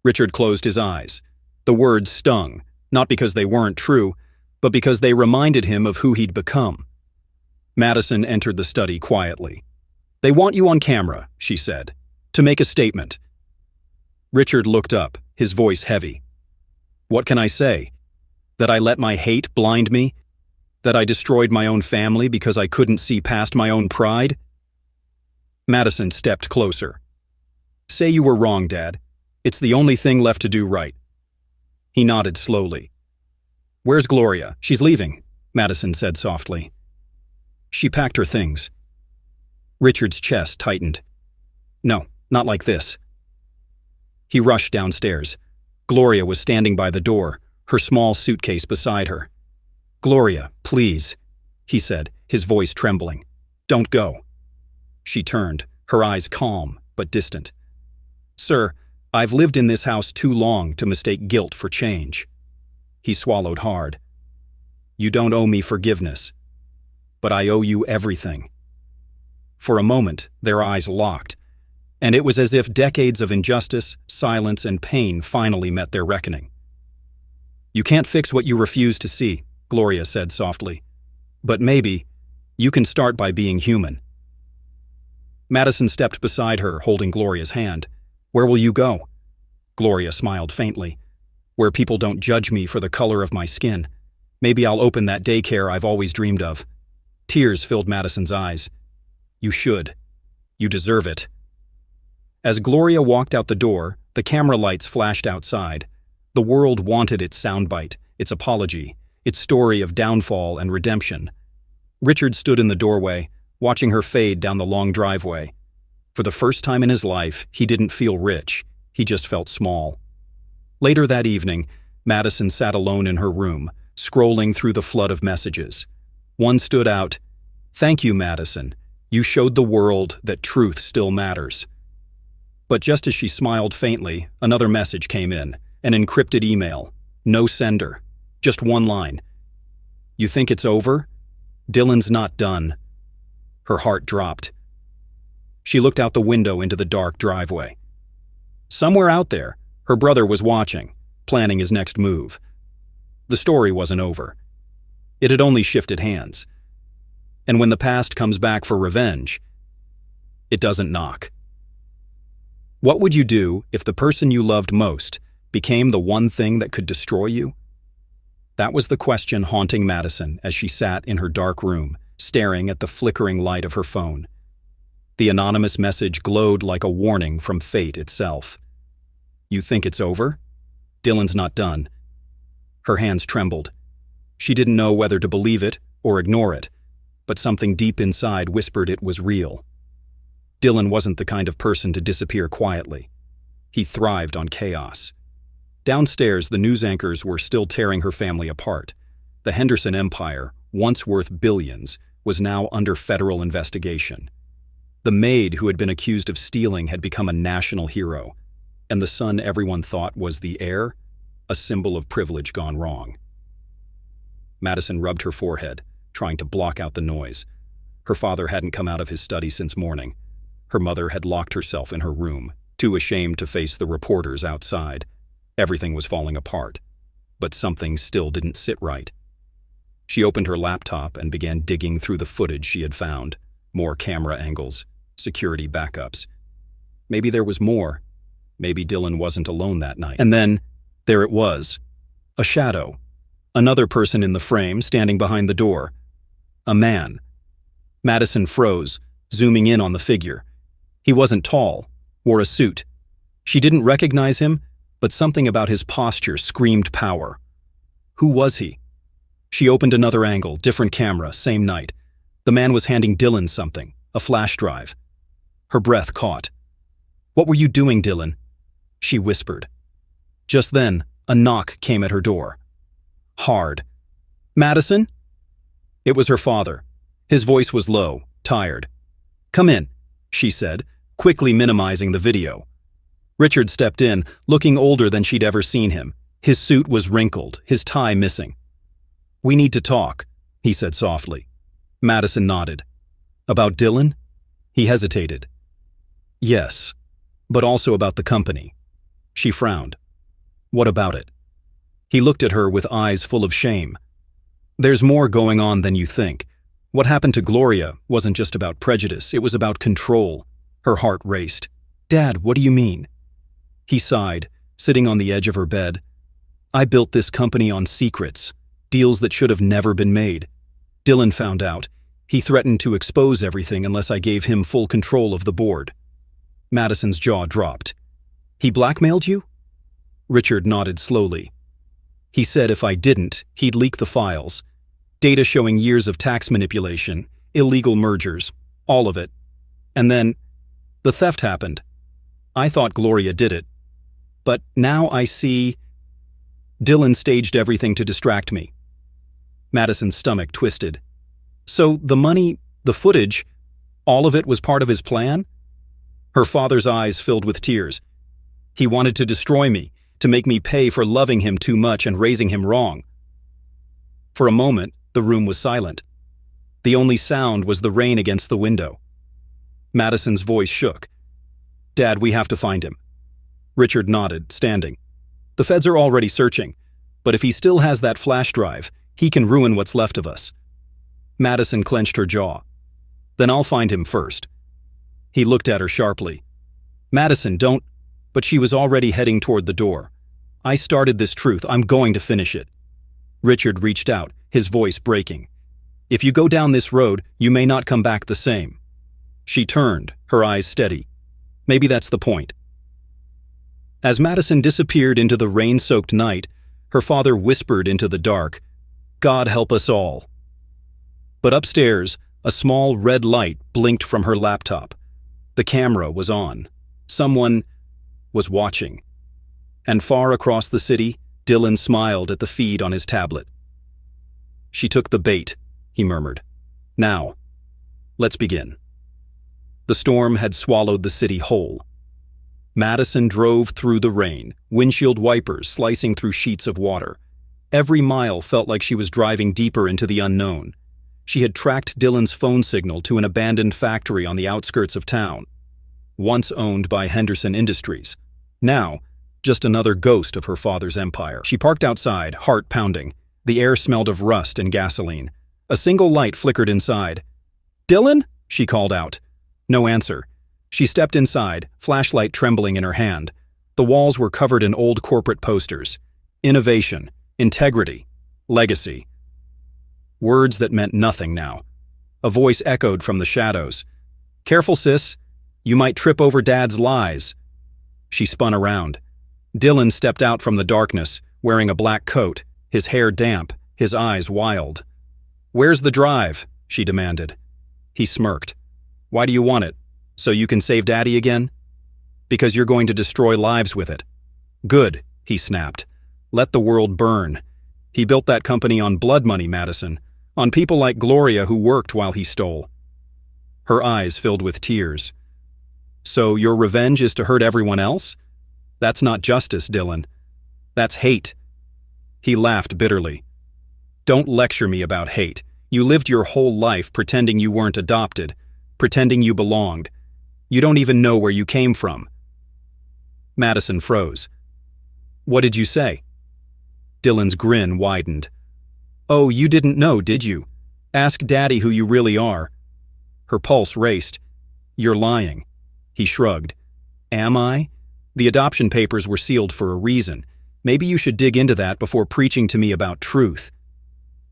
S1: Richard closed his eyes. The words stung, not because they weren't true, but because they reminded him of who he'd become. Madison entered the study quietly. "They want you on camera," she said, "to make a statement." Richard looked up, his voice heavy. "What can I say? That I let my hate blind me? That I destroyed my own family because I couldn't see past my own pride?" Madison stepped closer. "Say you were wrong, Dad. It's the only thing left to do right." He nodded slowly. "Where's Gloria? She's leaving," Madison said softly. "She packed her things." Richard's chest tightened. "No, not like this." He rushed downstairs. Gloria was standing by the door, her small suitcase beside her. "Gloria, please," he said, his voice trembling. "Don't go." She turned, her eyes calm but distant. "Sir, I've lived in this house too long to mistake guilt for change." He swallowed hard. "You don't owe me forgiveness, but I owe you everything." For a moment, their eyes locked, and it was as if decades of injustice, silence, and pain finally met their reckoning. "You can't fix what you refuse to see," Gloria said softly. "But maybe you can start by being human." Madison stepped beside her, holding Gloria's hand. "Where will you go?" Gloria smiled faintly. "Where people don't judge me for the color of my skin. Maybe I'll open that daycare I've always dreamed of." Tears filled Madison's eyes. "You should. You deserve it." As Gloria walked out the door, the camera lights flashed outside. The world wanted its soundbite, its apology, its story of downfall and redemption. Richard stood in the doorway, watching her fade down the long driveway. For the first time in his life, he didn't feel rich. He just felt small. Later that evening, Madison sat alone in her room, scrolling through the flood of messages. One stood out. "Thank you, Madison. You showed the world that truth still matters." But just as she smiled faintly, another message came in, an encrypted email. No sender. Just one line. "You think it's over? Dylan's not done." Her heart dropped. She looked out the window into the dark driveway. Somewhere out there, her brother was watching, planning his next move. The story wasn't over. It had only shifted hands. And when the past comes back for revenge, it doesn't knock. What would you do if the person you loved most became the one thing that could destroy you? That was the question haunting Madison as she sat in her dark room, staring at the flickering light of her phone. The anonymous message glowed like a warning from fate itself. "You think it's over? Dylan's not done." Her hands trembled. She didn't know whether to believe it or ignore it, but something deep inside whispered it was real. Dylan wasn't the kind of person to disappear quietly. He thrived on chaos. Downstairs, the news anchors were still tearing her family apart. The Henderson empire, once worth billions, was now under federal investigation. The maid who had been accused of stealing had become a national hero. And the son everyone thought was the heir, a symbol of privilege gone wrong. Madison rubbed her forehead, trying to block out the noise. Her father hadn't come out of his study since morning. Her mother had locked herself in her room, too ashamed to face the reporters outside. Everything was falling apart, but something still didn't sit right. She opened her laptop and began digging through the footage she had found. More camera angles, security backups. Maybe there was more. Maybe Dylan wasn't alone that night. And then, there it was. A shadow. Another person in the frame, standing behind the door. A man. Madison froze, zooming in on the figure. He wasn't tall, wore a suit. She didn't recognize him, but something about his posture screamed power. Who was he? She opened another angle, different camera, same night. The man was handing Dylan something, a flash drive. Her breath caught. "What were you doing, Dylan?" she whispered. Just then, a knock came at her door. Hard. "Madison?" It was her father. His voice was low, tired. "Come in," she said, quickly minimizing the video. Richard stepped in, looking older than she'd ever seen him. His suit was wrinkled, his tie missing. "We need to talk," he said softly. Madison nodded. "About Dylan?" He hesitated. "Yes, but also about the company." She frowned. "What about it?" He looked at her with eyes full of shame. "There's more going on than you think. What happened to Gloria wasn't just about prejudice, it was about control." Her heart raced. "Dad, what do you mean?" He sighed, sitting on the edge of her bed. "I built this company on secrets, deals that should have never been made. Dylan found out. He threatened to expose everything unless I gave him full control of the board." Madison's jaw dropped. "He blackmailed you?" Richard nodded slowly. "He said if I didn't, he'd leak the files. Data showing years of tax manipulation, illegal mergers, all of it. And then, the theft happened. I thought Gloria did it. But now I see... Dylan staged everything to distract me." Madison's stomach twisted. "So the money, the footage, all of it was part of his plan?" Her father's eyes filled with tears. "He wanted to destroy me, to make me pay for loving him too much and raising him wrong." For a moment, the room was silent. The only sound was the rain against the window. Madison's voice shook. "Dad, we have to find him." Richard nodded, standing. "The feds are already searching, but if he still has that flash drive, he can ruin what's left of us." Madison clenched her jaw. "Then I'll find him first." He looked at her sharply. "Madison, don't..." But she was already heading toward the door. "I started this truth. I'm going to finish it." Richard reached out, his voice breaking. "If you go down this road, you may not come back the same." She turned, her eyes steady. "Maybe that's the point." As Madison disappeared into the rain-soaked night, her father whispered into the dark, "God help us all." But upstairs, a small red light blinked from her laptop. The camera was on. Someone was watching. And far across the city, Dylan smiled at the feed on his tablet. "She took the bait," he murmured. "Now, let's begin." The storm had swallowed the city whole. Madison drove through the rain, windshield wipers slicing through sheets of water. Every mile felt like she was driving deeper into the unknown. She had tracked Dylan's phone signal to an abandoned factory on the outskirts of town, once owned by Henderson Industries. Now, just another ghost of her father's empire. She parked outside, heart pounding. The air smelled of rust and gasoline. A single light flickered inside. "Dylan?" she called out. No answer. She stepped inside, flashlight trembling in her hand. The walls were covered in old corporate posters. Innovation, integrity, legacy. Words that meant nothing now. A voice echoed from the shadows. "Careful, sis. You might trip over Dad's lies." She spun around. Dylan stepped out from the darkness, wearing a black coat, his hair damp, his eyes wild. "Where's the drive?" she demanded. He smirked. "Why do you want it? So you can save Daddy again?" "Because you're going to destroy lives with it." "Good," he snapped. "Let the world burn." He built that company on blood money, Madison, on people like Gloria who worked while he stole. Her eyes filled with tears. "So your revenge is to hurt everyone else?" That's not justice, Dylan. That's hate. He laughed bitterly. Don't lecture me about hate. You lived your whole life pretending you weren't adopted, pretending you belonged. You don't even know where you came from. Madison froze. What did you say? Dylan's grin widened. Oh, you didn't know, did you? Ask Daddy who you really are. Her pulse raced. You're lying. He shrugged. Am I? The adoption papers were sealed for a reason. Maybe you should dig into that before preaching to me about truth.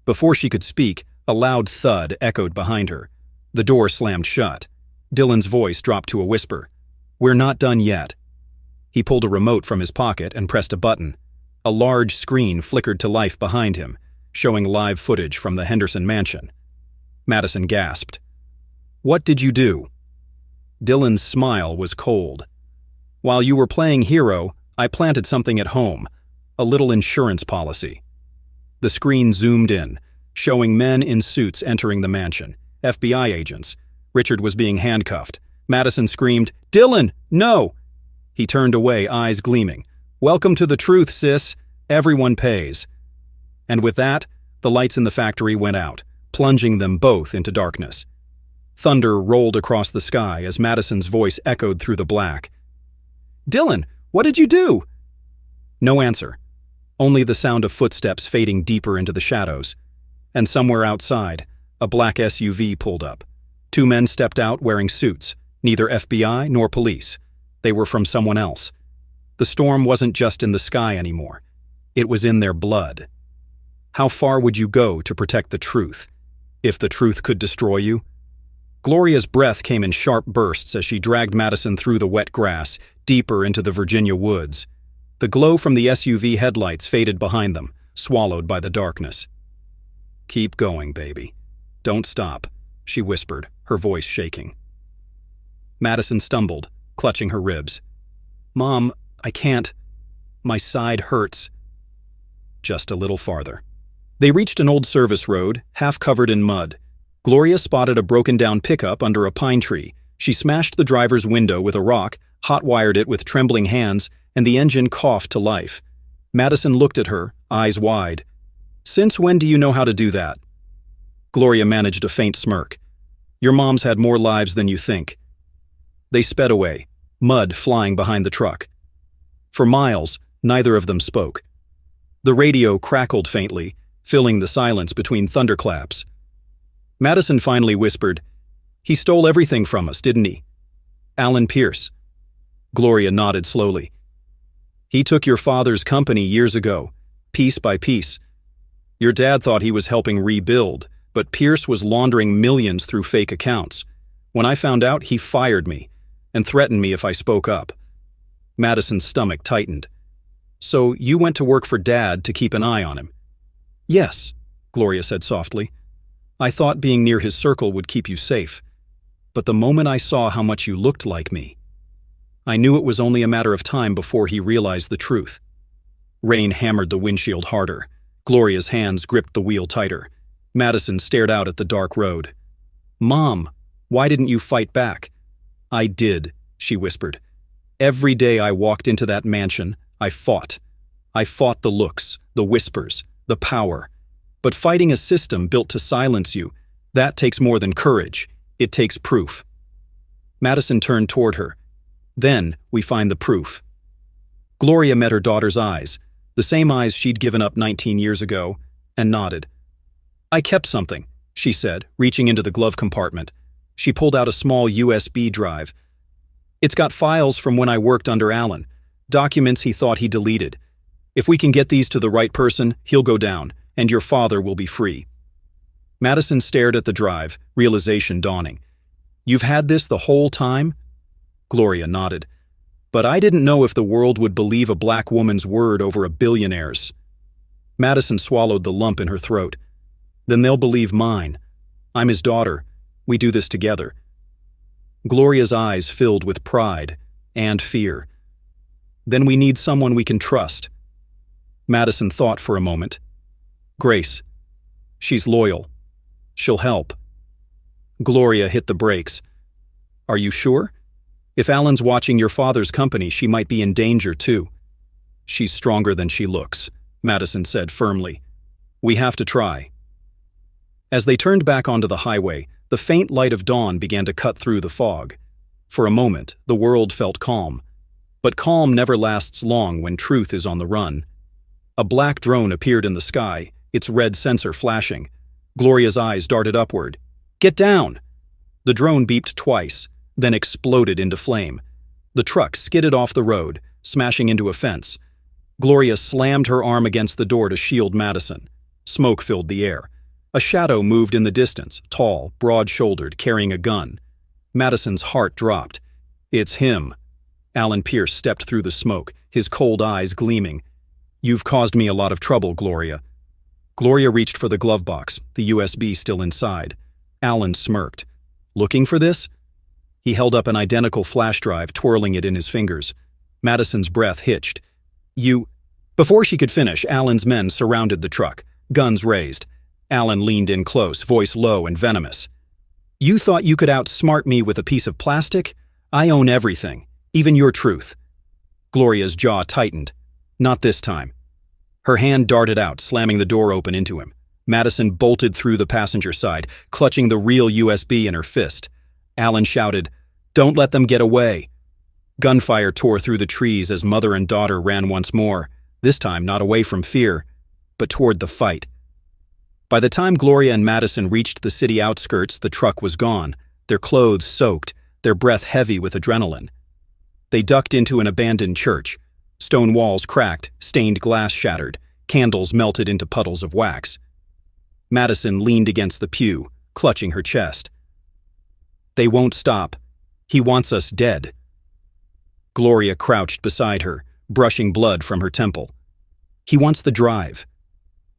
S1: Before she could speak, a loud thud echoed behind her. The door slammed shut. Dylan's voice dropped to a whisper. We're not done yet. He pulled a remote from his pocket and pressed a button. A large screen flickered to life behind him, showing live footage from the Henderson mansion. Madison gasped. What did you do? Dylan's smile was cold. While you were playing hero, I planted something at home, a little insurance policy. The screen zoomed in, showing men in suits entering the mansion, FBI agents. Richard was being handcuffed. Madison screamed, Dylan, no! He turned away, eyes gleaming. Welcome to the truth, sis. Everyone pays. And with that, the lights in the factory went out, plunging them both into darkness. Thunder rolled across the sky as Madison's voice echoed through the black. Dylan, what did you do? No answer. Only the sound of footsteps fading deeper into the shadows. And somewhere outside, a black SUV pulled up. Two men stepped out wearing suits, neither FBI nor police. They were from someone else. The storm wasn't just in the sky anymore. It was in their blood. How far would you go to protect the truth, if the truth could destroy you? Gloria's breath came in sharp bursts as she dragged Madison through the wet grass, deeper into the Virginia woods. The glow from the SUV headlights faded behind them, swallowed by the darkness. Keep going, baby. Don't stop, she whispered, her voice shaking. Madison stumbled, clutching her ribs. Mom, I can't. My side hurts. Just a little farther. They reached an old service road, half covered in mud. Gloria spotted a broken-down pickup under a pine tree. She smashed the driver's window with a rock, hot-wired it with trembling hands, and the engine coughed to life. Madison looked at her, eyes wide. Since when do you know how to do that? Gloria managed a faint smirk. Your mom's had more lives than you think. They sped away, mud flying behind the truck. For miles, neither of them spoke. The radio crackled faintly, filling the silence between thunderclaps. Madison finally whispered, He stole everything from us, didn't he? Alan Pierce. Gloria nodded slowly. He took your father's company years ago, piece by piece. Your dad thought he was helping rebuild, but Pierce was laundering millions through fake accounts. When I found out, he fired me and threatened me if I spoke up. Madison's stomach tightened. So you went to work for Dad to keep an eye on him? Yes, Gloria said softly. I thought being near his circle would keep you safe. But the moment I saw how much you looked like me, I knew it was only a matter of time before he realized the truth. Rain hammered the windshield harder. Gloria's hands gripped the wheel tighter. Madison stared out at the dark road. Mom, why didn't you fight back? I did, she whispered. Every day I walked into that mansion, I fought. I fought the looks, the whispers, the power. But fighting a system built to silence you, that takes more than courage. It takes proof. Madison turned toward her. Then we find the proof. Gloria met her daughter's eyes, the same eyes she'd given up 19 years ago, and nodded. I kept something, she said, reaching into the glove compartment. She pulled out a small USB drive. It's got files from when I worked under Alan, documents he thought he deleted. If we can get these to the right person, he'll go down, and your father will be free. Madison stared at the drive, realization dawning. You've had this the whole time? Gloria nodded. But I didn't know if the world would believe a black woman's word over a billionaire's. Madison swallowed the lump in her throat. Then they'll believe mine. I'm his daughter. We do this together. Gloria's eyes filled with pride and fear. Then we need someone we can trust. Madison thought for a moment. Grace. She's loyal. She'll help. Gloria hit the brakes. Are you sure? If Alan's watching your father's company, she might be in danger too. She's stronger than she looks, Madison said firmly. We have to try. As they turned back onto the highway, the faint light of dawn began to cut through the fog. For a moment, the world felt calm. But calm never lasts long when truth is on the run. A black drone appeared in the sky, its red sensor flashing. Gloria's eyes darted upward. Get down! The drone beeped twice, then exploded into flame. The truck skidded off the road, smashing into a fence. Gloria slammed her arm against the door to shield Madison. Smoke filled the air. A shadow moved in the distance, tall, broad-shouldered, carrying a gun. Madison's heart dropped. It's him. Alan Pierce stepped through the smoke, his cold eyes gleaming. You've caused me a lot of trouble, Gloria. Gloria reached for the glove box, the USB still inside. Alan smirked. Looking for this? He held up an identical flash drive, twirling it in his fingers. Madison's breath hitched. Before she could finish, Alan's men surrounded the truck, guns raised. Alan leaned in close, voice low and venomous. You thought you could outsmart me with a piece of plastic? I own everything, even your truth. Gloria's jaw tightened. Not this time. Her hand darted out, slamming the door open into him. Madison bolted through the passenger side, clutching the real USB in her fist. Alan shouted, Don't let them get away. Gunfire tore through the trees as mother and daughter ran once more, this time not away from fear, but toward the fight. By the time Gloria and Madison reached the city outskirts, the truck was gone, their clothes soaked, their breath heavy with adrenaline. They ducked into an abandoned church. Stone walls cracked, stained glass shattered, candles melted into puddles of wax. Madison leaned against the pew, clutching her chest. They won't stop. He wants us dead. Gloria crouched beside her, brushing blood from her temple. He wants the drive.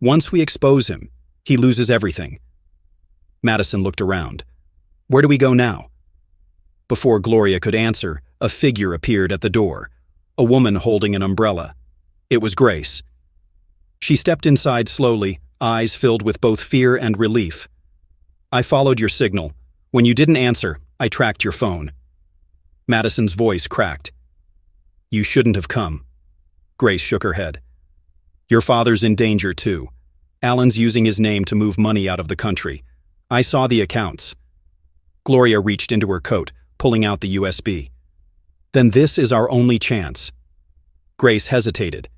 S1: Once we expose him, he loses everything. Madison looked around. Where do we go now? Before Gloria could answer, a figure appeared at the door, a woman holding an umbrella. It was Grace. She stepped inside slowly, eyes filled with both fear and relief. I followed your signal. When you didn't answer, I tracked your phone. Madison's voice cracked. You shouldn't have come. Grace shook her head. Your father's in danger too. Alan's using his name to move money out of the country. I saw the accounts. Gloria reached into her coat, pulling out the USB. Then this is our only chance. Grace hesitated.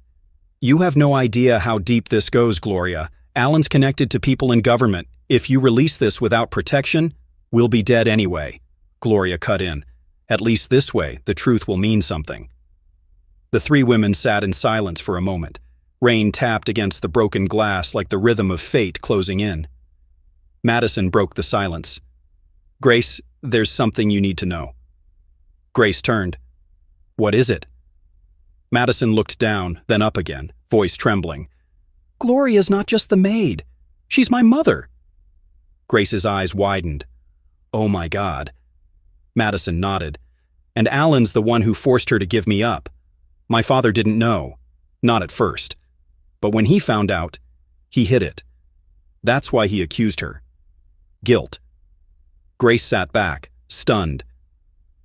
S1: You have no idea how deep this goes, Gloria. Alan's connected to people in government. If you release this without protection, we'll be dead anyway. Gloria cut in. At least this way, the truth will mean something. The three women sat in silence for a moment. Rain tapped against the broken glass like the rhythm of fate closing in. Madison broke the silence. Grace, there's something you need to know. Grace turned. What is it? Madison looked down, then up again, voice trembling. Gloria's not just the maid. She's my mother. Grace's eyes widened. Oh my God. Madison nodded. And Alan's the one who forced her to give me up. My father didn't know. Not at first. But when he found out, he hid it. That's why he accused her. Guilt. Grace sat back, stunned.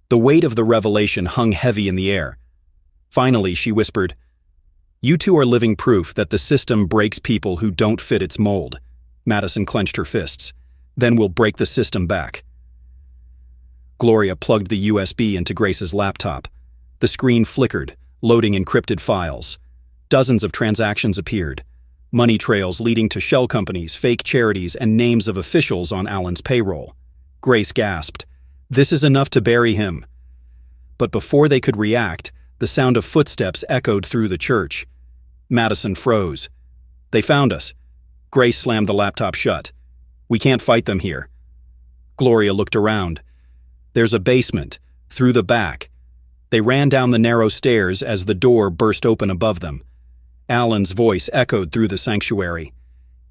S1: The weight of the revelation hung heavy in the air. Finally, she whispered, You two are living proof that the system breaks people who don't fit its mold. Madison clenched her fists. Then we'll break the system back. Gloria plugged the USB into Grace's laptop. The screen flickered, loading encrypted files. Dozens of transactions appeared. Money trails leading to shell companies, fake charities, and names of officials on Alan's payroll. Grace gasped. This is enough to bury him. But before they could react, the sound of footsteps echoed through the church. Madison froze. They found us. Grace slammed the laptop shut. We can't fight them here. Gloria looked around. There's a basement, through the back. They ran down the narrow stairs as the door burst open above them. Alan's voice echoed through the sanctuary.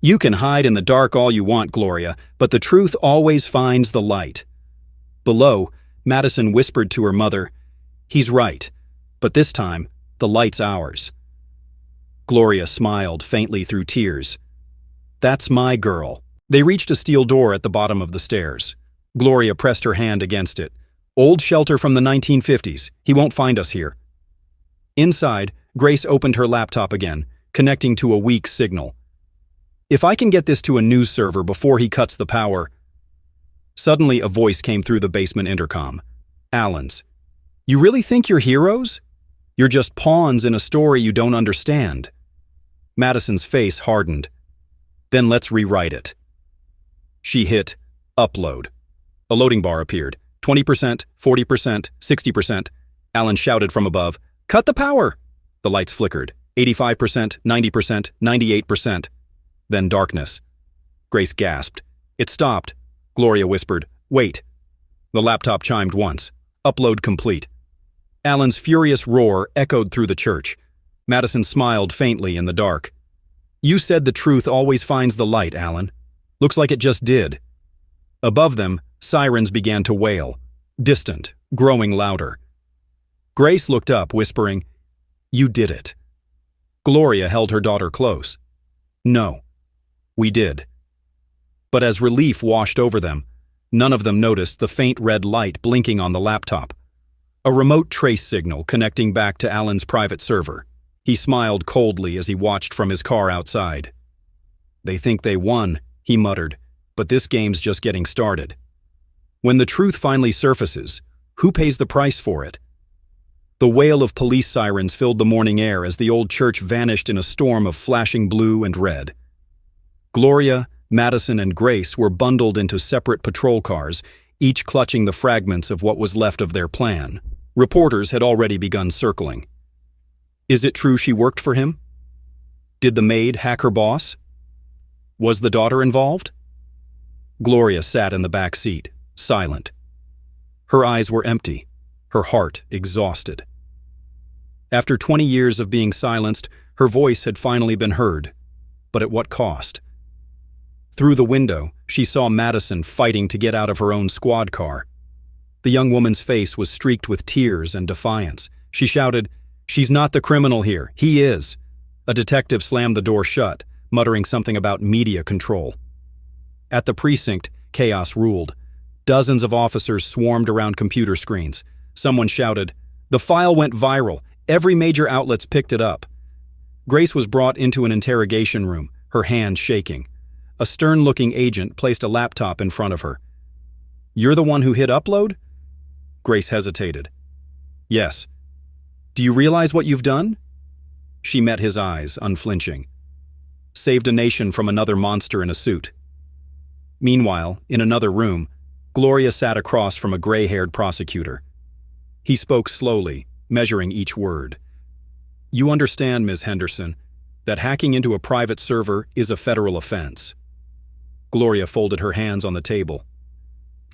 S1: You can hide in the dark all you want, Gloria, but the truth always finds the light. Below, Madison whispered to her mother, He's right, but this time, the light's ours. Gloria smiled faintly through tears. That's my girl. They reached a steel door at the bottom of the stairs. Gloria pressed her hand against it. Old shelter from the 1950s. He won't find us here. Inside, Grace opened her laptop again, connecting to a weak signal. If I can get this to a news server before he cuts the power... Suddenly, a voice came through the basement intercom. Alan's. You really think you're heroes? You're just pawns in a story you don't understand. Madison's face hardened. Then let's rewrite it. She hit upload. A loading bar appeared. 20%, 40%, 60%. Alan shouted from above, "Cut the power!" The lights flickered. 85%, 90%, 98%. Then darkness. Grace gasped. It stopped. Gloria whispered, "Wait." The laptop chimed once. Upload complete. Alan's furious roar echoed through the church. Madison smiled faintly in the dark. You said the truth always finds the light, Alan. Looks like it just did. Above them, sirens began to wail. Distant, growing louder. Grace looked up, whispering, "You did it." Gloria held her daughter close. "No, we did." But as relief washed over them, none of them noticed the faint red light blinking on the laptop. A remote trace signal connecting back to Alan's private server. He smiled coldly as he watched from his car outside. "They think they won," he muttered, "but this game's just getting started." When the truth finally surfaces, who pays the price for it? The wail of police sirens filled the morning air as the old church vanished in a storm of flashing blue and red. Gloria, Madison, and Grace were bundled into separate patrol cars, each clutching the fragments of what was left of their plan. Reporters had already begun circling. Is it true she worked for him? Did the maid hack her boss? Was the daughter involved? Gloria sat in the back seat, silent. Her eyes were empty, her heart exhausted. After 20 years of being silenced, her voice had finally been heard. But at what cost? Through the window, she saw Madison fighting to get out of her own squad car. The young woman's face was streaked with tears and defiance. She shouted, "She's not the criminal here. He is." A detective slammed the door shut, muttering something about media control. At the precinct, chaos ruled. Dozens of officers swarmed around computer screens. Someone shouted, "The file went viral. Every major outlet's picked it up." Grace was brought into an interrogation room, her hand shaking. A stern-looking agent placed a laptop in front of her. "You're the one who hit upload?" Grace hesitated. "Yes." "Do you realize what you've done?" She met his eyes, unflinching. Saved a nation from another monster in a suit. Meanwhile, in another room, Gloria sat across from a gray-haired prosecutor. He spoke slowly, measuring each word. "You understand, Ms. Henderson, that hacking into a private server is a federal offense." Gloria folded her hands on the table.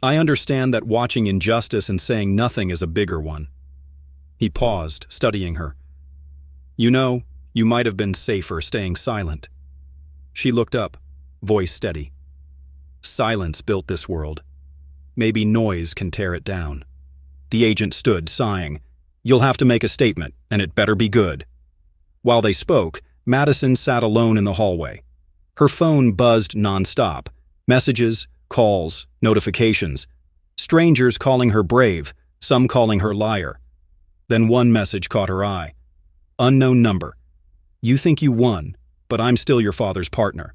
S1: "I understand that watching injustice and saying nothing is a bigger one." He paused, studying her. "You know, you might have been safer staying silent." She looked up, voice steady. "Silence built this world. Maybe noise can tear it down." The agent stood, sighing. "You'll have to make a statement, and it better be good." While they spoke, Madison sat alone in the hallway. Her phone buzzed nonstop. Messages, calls, notifications. Strangers calling her brave, some calling her liar. Then one message caught her eye. Unknown number. "You think you won, but I'm still your father's partner."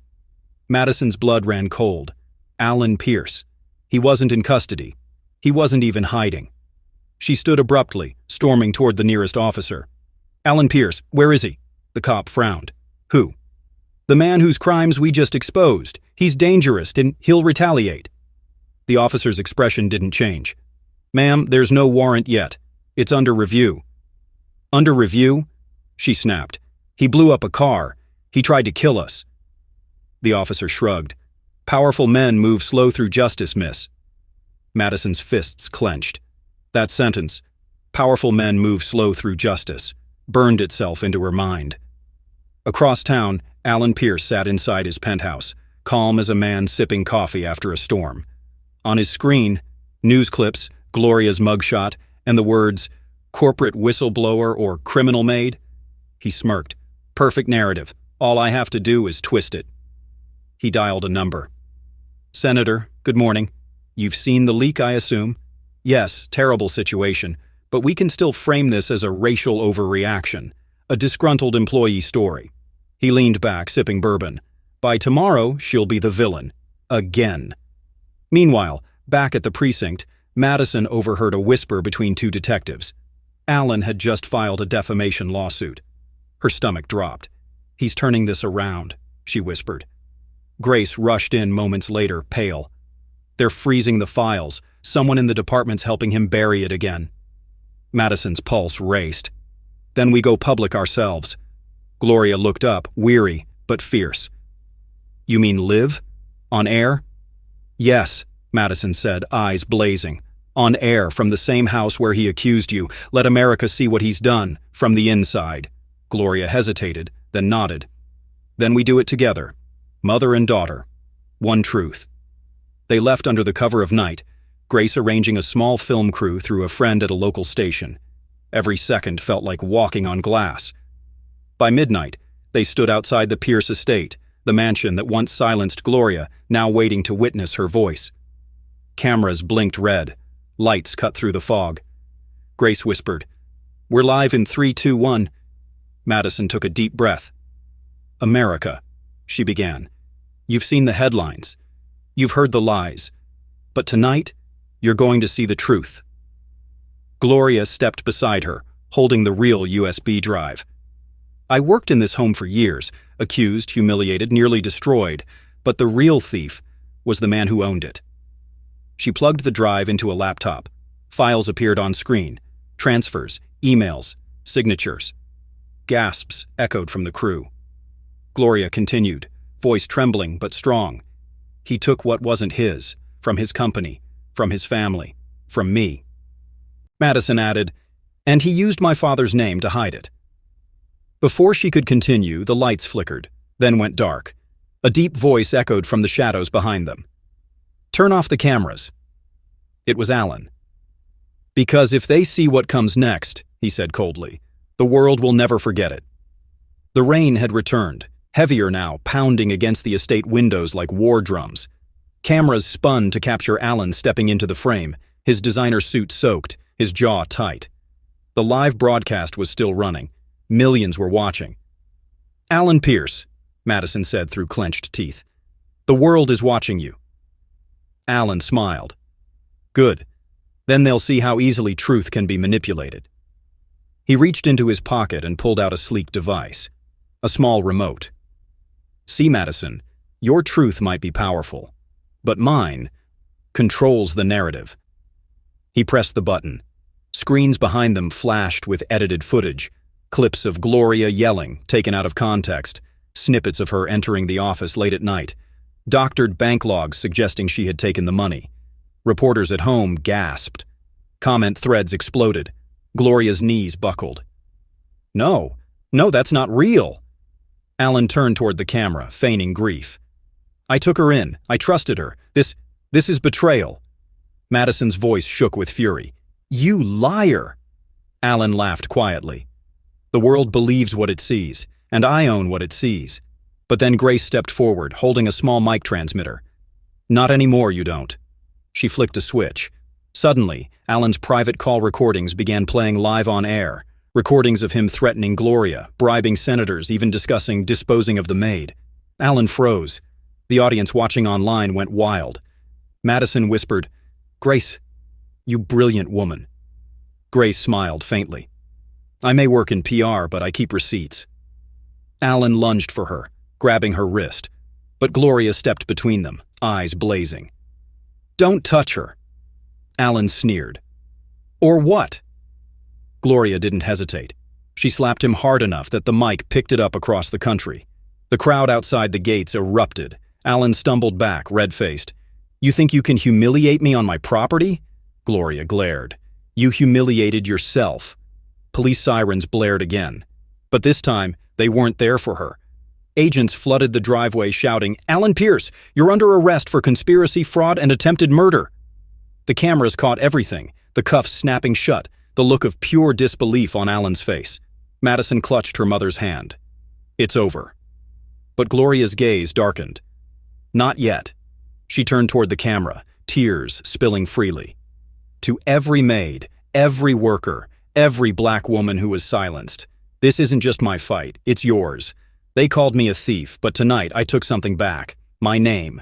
S1: Madison's blood ran cold. Alan Pierce. He wasn't in custody. He wasn't even hiding. She stood abruptly, storming toward the nearest officer. "Alan Pierce, where is he?" The cop frowned. "Who?" "The man whose crimes we just exposed. He's dangerous and he'll retaliate." The officer's expression didn't change. "Ma'am, there's no warrant yet. It's under review." "Under review?" She snapped. "He blew up a car. He tried to kill us." The officer shrugged. "Powerful men move slow through justice, miss." Madison's fists clenched. That sentence, "powerful men move slow through justice," burned itself into her mind. Across town, Alan Pierce sat inside his penthouse, calm as a man sipping coffee after a storm. On his screen, news clips, Gloria's mugshot, and the words, "corporate whistleblower" or "criminal maid." He smirked. "Perfect narrative. All I have to do is twist it." He dialed a number. "Senator, good morning. You've seen the leak, I assume?" Yes, terrible situation, but we can still frame this as a racial overreaction, a disgruntled employee story. He leaned back, sipping bourbon. By tomorrow, she'll be the villain. Again. Meanwhile, back at the precinct, Madison overheard a whisper between two detectives. Alan had just filed a defamation lawsuit. Her stomach dropped. "He's turning this around," she whispered. Grace rushed in moments later, pale. "They're freezing the files. Someone in the department's helping him bury it again." Madison's pulse raced. "Then we go public ourselves." Gloria looked up, weary but fierce. "You mean live? On air?" "Yes," Madison said, eyes blazing. "On air, from the same house where he accused you. Let America see what he's done, from the inside." Gloria hesitated, then nodded. "Then we do it together. Mother and daughter. One truth." They left under the cover of night, Grace arranging a small film crew through a friend at a local station. Every second felt like walking on glass. By midnight, they stood outside the Pierce estate, the mansion that once silenced Gloria, now waiting to witness her voice. Cameras blinked red. Lights cut through the fog. Grace whispered, "We're live in 3, 2, 1. Madison took a deep breath. "America," she began. "You've seen the headlines. You've heard the lies. But tonight, you're going to see the truth." Gloria stepped beside her, holding the real USB drive. "I worked in this home for years, accused, humiliated, nearly destroyed, but the real thief was the man who owned it." She plugged the drive into a laptop. Files appeared on screen. Transfers, emails, signatures. Gasps echoed from the crew. Gloria continued, voice trembling but strong. "He took what wasn't his, from his company, from his family, from me." Madison added, "And he used my father's name to hide it." Before she could continue, the lights flickered, then went dark. A deep voice echoed from the shadows behind them. "Turn off the cameras." It was Alan. "Because if they see what comes next," he said coldly, "the world will never forget it." The rain had returned, heavier now, pounding against the estate windows like war drums. Cameras spun to capture Alan stepping into the frame, his designer suit soaked, his jaw tight. The live broadcast was still running. Millions were watching. "Alan Pierce," Madison said through clenched teeth, "the world is watching you." Alan smiled. "Good. Then they'll see how easily truth can be manipulated." He reached into his pocket and pulled out a sleek device, a small remote. "See, Madison, your truth might be powerful, but mine controls the narrative." He pressed the button. Screens behind them flashed with edited footage, clips of Gloria yelling, taken out of context, snippets of her entering the office late at night, doctored bank logs suggesting she had taken the money. Reporters at home gasped. Comment threads exploded. Gloria's knees buckled. No, that's not real." Alan turned toward the camera, feigning grief. "I took her in. I trusted her. This is betrayal." Madison's voice shook with fury. "You liar!" Alan laughed quietly. "The world believes what it sees, and I own what it sees." But then Grace stepped forward, holding a small mic transmitter. "Not anymore, you don't." She flicked a switch. Suddenly, Alan's private call recordings began playing live on air. Recordings of him threatening Gloria, bribing senators, even discussing disposing of the Maid. Alan froze. The audience watching online went wild. Madison whispered, "Grace, you brilliant woman." Grace smiled faintly. "I may work in PR, but I keep receipts." Alan lunged for her, grabbing her wrist, but Gloria stepped between them, eyes blazing. "Don't touch her." Alan sneered. "Or what?" Gloria didn't hesitate. She slapped him hard enough that the mic picked it up across the country. The crowd outside the gates erupted. Alan stumbled back, red-faced. "You think you can humiliate me on my property?" Gloria glared. "You humiliated yourself." Police sirens blared again. But this time, they weren't there for her. Agents flooded the driveway shouting, "Alan Pierce, you're under arrest for conspiracy, fraud, and attempted murder." The cameras caught everything, the cuffs snapping shut, the look of pure disbelief on Alan's face. Madison clutched her mother's hand. "It's over." But Gloria's gaze darkened. "Not yet." She turned toward the camera, tears spilling freely. To every maid, every worker, every black woman who was silenced. This isn't just my fight, it's yours. They called me a thief, but tonight I took something back. My name.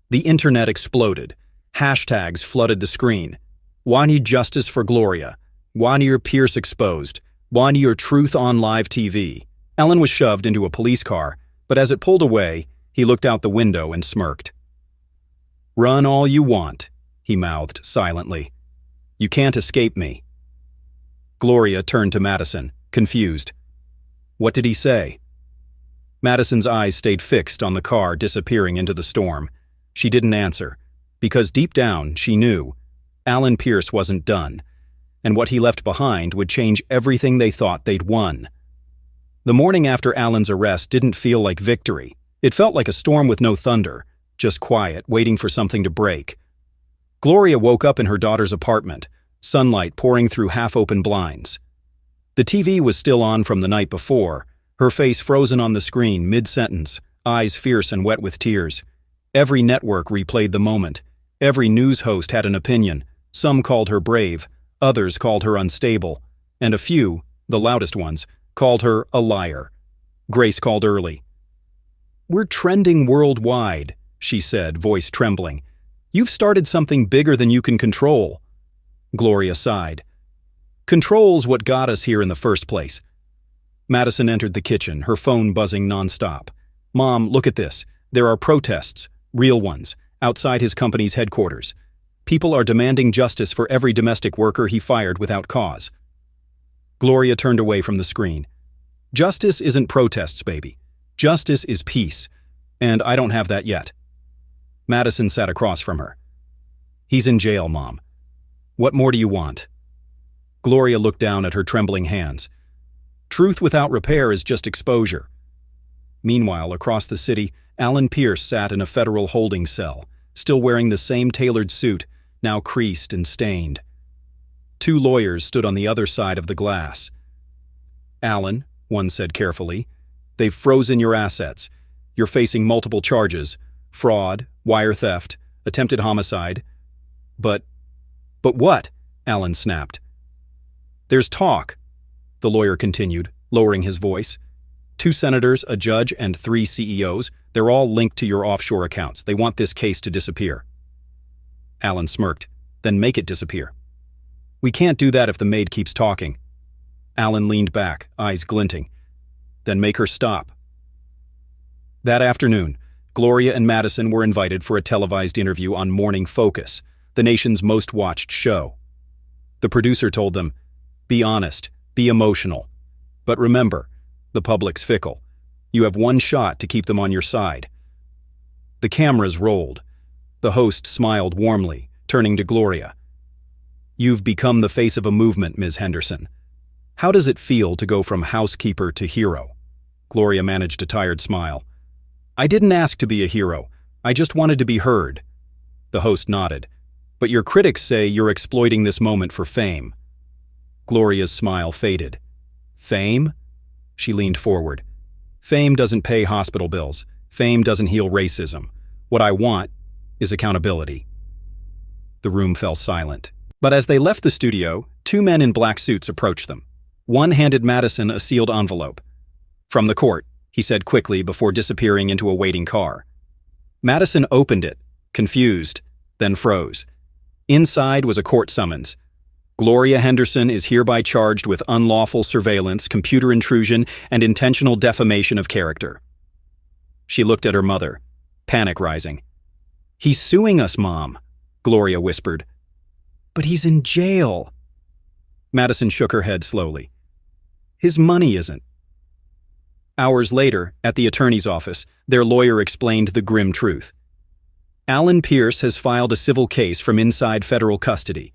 S1: The internet exploded. Hashtags flooded the screen. Want justice for Gloria. Want your Pierce exposed. Want your truth on live TV. Alan was shoved into a police car, but as it pulled away, he looked out the window and smirked. Run all you want, he mouthed silently. You can't escape me. Gloria turned to Madison, confused. What did he say? Madison's eyes stayed fixed on the car disappearing into the storm. She didn't answer, because deep down she knew Alan Pierce wasn't done, and what he left behind would change everything they thought they'd won. The morning after Alan's arrest didn't feel like victory. It felt like a storm with no thunder, just quiet, waiting for something to break. Gloria woke up in her daughter's apartment, sunlight pouring through half-open blinds. The TV was still on from the night before, her face frozen on the screen mid-sentence, eyes fierce and wet with tears. Every network replayed the moment. Every news host had an opinion. Some called her brave, others called her unstable, and a few, the loudest ones, called her a liar. Grace called early. We're trending worldwide, she said, voice trembling. You've started something bigger than you can control. Gloria sighed. Control's what got us here in the first place. Madison entered the kitchen, her phone buzzing nonstop. Mom, look at this. There are protests, real ones, outside his company's headquarters. People are demanding justice for every domestic worker he fired without cause. Gloria turned away from the screen. Justice isn't protests, baby. Justice is peace. And I don't have that yet. Madison sat across from her. He's in jail, Mom. What more do you want? Gloria looked down at her trembling hands. Truth without repair is just exposure. Meanwhile, across the city, Alan Pierce sat in a federal holding cell, still wearing the same tailored suit, now creased and stained. Two lawyers stood on the other side of the glass. Alan, one said carefully, they've frozen your assets. You're facing multiple charges: fraud, wire theft, attempted homicide. But what? Alan snapped. There's talk, the lawyer continued, lowering his voice. 2 senators, a judge, and 3 CEOs, they're all linked to your offshore accounts. They want this case to disappear. Alan smirked. Then make it disappear. We can't do that if the maid keeps talking. Alan leaned back, eyes glinting. Then make her stop. That afternoon, Gloria and Madison were invited for a televised interview on Morning Focus, the nation's most watched show. The producer told them, be honest, be emotional. But remember, the public's fickle. You have one shot to keep them on your side. The cameras rolled. The host smiled warmly, turning to Gloria. You've become the face of a movement, Ms. Henderson. How does it feel to go from housekeeper to hero? Gloria managed a tired smile. I didn't ask to be a hero. I just wanted to be heard. The host nodded. But your critics say you're exploiting this moment for fame. Gloria's smile faded. Fame? She leaned forward. Fame doesn't pay hospital bills. Fame doesn't heal racism. What I want is accountability. The room fell silent. But as they left the studio, 2 men in black suits approached them. One handed Madison a sealed envelope. From the court, he said quickly before disappearing into a waiting car. Madison opened it, confused, then froze. Inside was a court summons. Gloria Henderson is hereby charged with unlawful surveillance, computer intrusion, and intentional defamation of character. She looked at her mother, panic rising. He's suing us, Mom, Gloria whispered. But he's in jail. Madison shook her head slowly. His money isn't. Hours later, at the attorney's office, their lawyer explained the grim truth. Alan Pierce has filed a civil case from inside federal custody.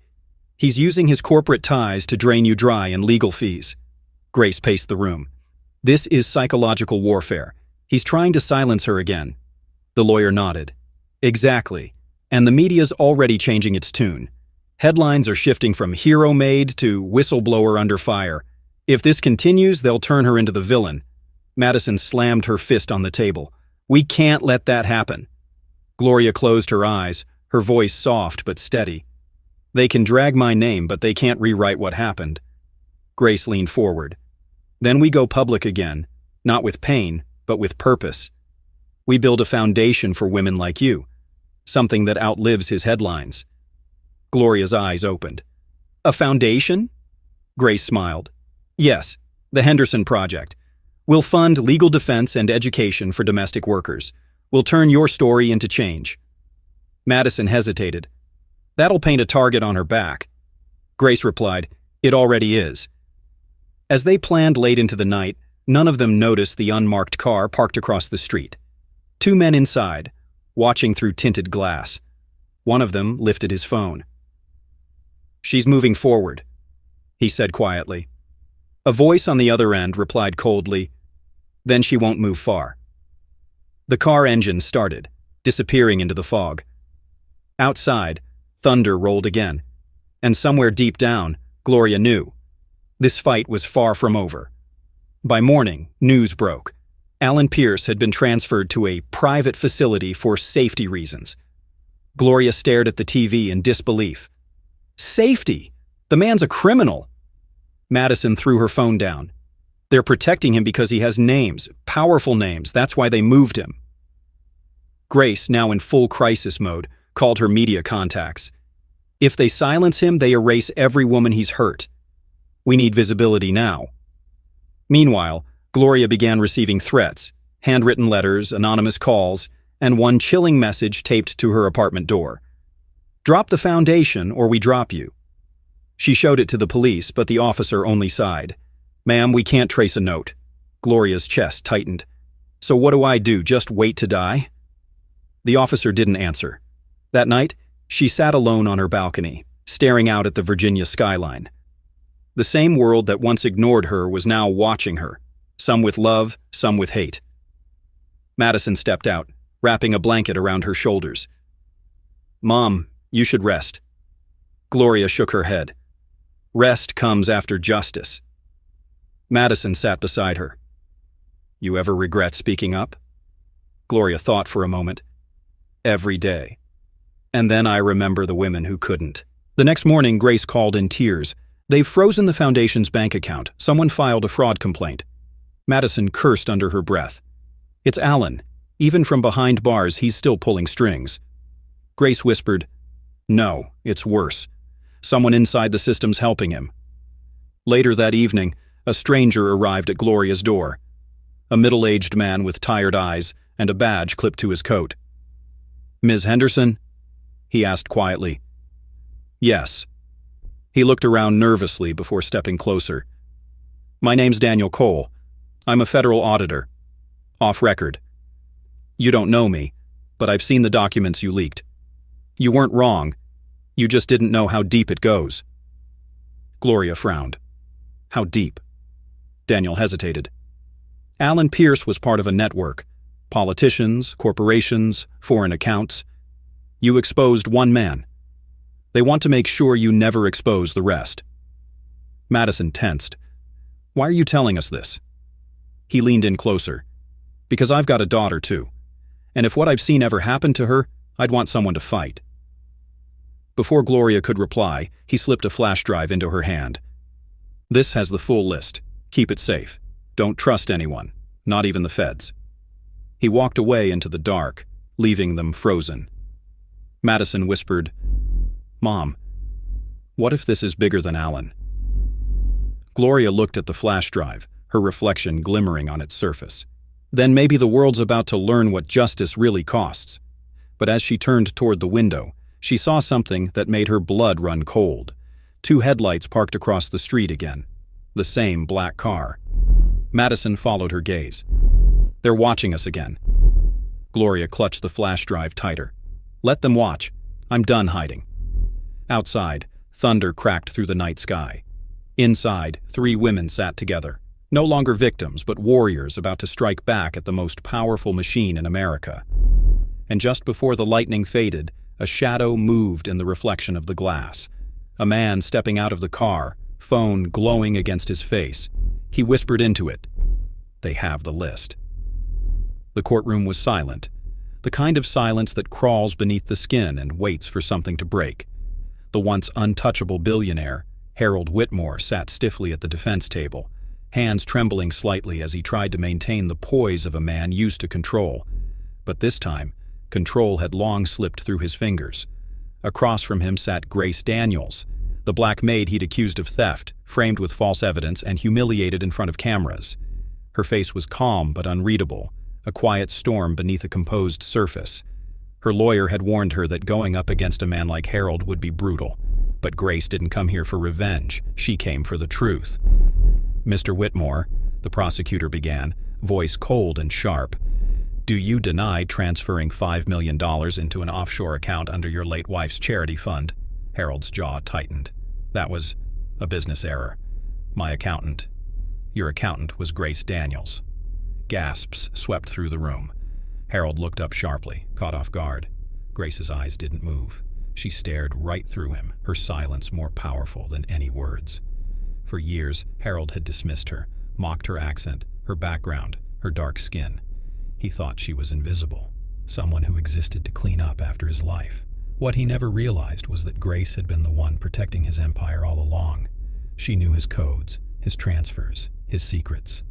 S1: He's using his corporate ties to drain you dry in legal fees. Grace paced the room. This is psychological warfare. He's trying to silence her again. The lawyer nodded. Exactly. And the media's already changing its tune. Headlines are shifting from hero Maid to whistleblower under fire. If this continues, they'll turn her into the villain. Madison slammed her fist on the table. We can't let that happen. Gloria closed her eyes, her voice soft but steady. They can drag my name, but they can't rewrite what happened. Grace leaned forward. Then we go public again, not with pain, but with purpose. We build a foundation for women like you, something that outlives his headlines. Gloria's eyes opened. A foundation? Grace smiled. Yes, the Henderson Project. We'll fund legal defense and education for domestic workers. We'll turn your story into change. Madison hesitated. That'll paint a target on her back. Grace replied, It already is. As they planned late into the night, none of them noticed the unmarked car parked across the street. 2 men inside, watching through tinted glass. One of them lifted his phone. She's moving forward, he said quietly. A voice on the other end replied coldly, Then she won't move far. The car engine started, disappearing into the fog. Outside, thunder rolled again, and somewhere deep down, Gloria knew. This fight was far from over. By morning, news broke. Alan Pierce had been transferred to a private facility for safety reasons. Gloria stared at the TV in disbelief. Safety? The man's a criminal. Madison threw her phone down. They're protecting him because he has names, powerful names. That's why they moved him. Grace, now in full crisis mode, called her media contacts. If they silence him, they erase every woman he's hurt. We need visibility now. Meanwhile, Gloria began receiving threats, handwritten letters, anonymous calls, and one chilling message taped to her apartment door. Drop the foundation or we drop you. She showed it to the police, but the officer only sighed. Ma'am, we can't trace a note. Gloria's chest tightened. So what do I do, just wait to die? The officer didn't answer. That night, she sat alone on her balcony, staring out at the Virginia skyline. The same world that once ignored her was now watching her, some with love, some with hate. Madison stepped out, wrapping a blanket around her shoulders. Mom, you should rest. Gloria shook her head. Rest comes after justice. Madison sat beside her. You ever regret speaking up? Gloria thought for a moment. Every day. And then I remember the women who couldn't. The next morning, Grace called in tears. They've frozen the foundation's bank account. Someone filed a fraud complaint. Madison cursed under her breath. It's Alan. Even from behind bars, he's still pulling strings. Grace whispered, No, it's worse. Someone inside the system's helping him. Later that evening, a stranger arrived at Gloria's door. A middle-aged man with tired eyes and a badge clipped to his coat. Ms. Henderson? He asked quietly. Yes. He looked around nervously before stepping closer. My name's Daniel Cole. I'm a federal auditor. Off record. You don't know me, but I've seen the documents you leaked. You weren't wrong. You just didn't know how deep it goes. Gloria frowned. How deep? Daniel hesitated. Alan Pierce was part of a network. Politicians, corporations, foreign accounts. You exposed one man. They want to make sure you never expose the rest. Madison tensed. Why are you telling us this? He leaned in closer. Because I've got a daughter too. And if what I've seen ever happened to her, I'd want someone to fight. Before Gloria could reply, he slipped a flash drive into her hand. This has the full list. Keep it safe. Don't trust anyone, not even the feds. He walked away into the dark, leaving them frozen. Madison whispered, Mom, what if this is bigger than Alan? Gloria looked at the flash drive, her reflection glimmering on its surface. Then maybe the world's about to learn what justice really costs. But as she turned toward the window, she saw something that made her blood run cold. 2 headlights parked across the street again. The same black car. Madison followed her gaze. They're watching us again. Gloria clutched the flash drive tighter. Let them watch. I'm done hiding. Outside, thunder cracked through the night sky. Inside, 3 women sat together. No longer victims, but warriors about to strike back at the most powerful machine in America. And just before the lightning faded, a shadow moved in the reflection of the glass. A man stepping out of the car, phone glowing against his face. He whispered into it, They have the list. The courtroom was silent, the kind of silence that crawls beneath the skin and waits for something to break. The once untouchable billionaire, Harold Whitmore, sat stiffly at the defense table, hands trembling slightly as he tried to maintain the poise of a man used to control. But this time, control had long slipped through his fingers. Across from him sat Grace Daniels, the black maid he'd accused of theft, framed with false evidence and humiliated in front of cameras. Her face was calm but unreadable, a quiet storm beneath a composed surface. Her lawyer had warned her that going up against a man like Harold would be brutal. But Grace didn't come here for revenge. She came for the truth. "Mr. Whitmore," the prosecutor began, voice cold and sharp, "do you deny transferring $5 million into an offshore account under your late wife's charity fund?" Harold's jaw tightened. "That was a business error. My accountant." "Your accountant was Grace Daniels." Gasps swept through the room. Harold looked up sharply, caught off guard. Grace's eyes didn't move. She stared right through him, her silence more powerful than any words. For years, Harold had dismissed her, mocked her accent, her background, her dark skin. He thought she was invisible, someone who existed to clean up after his life. What he never realized was that Grace had been the one protecting his empire all along. She knew his codes, his transfers, his secrets.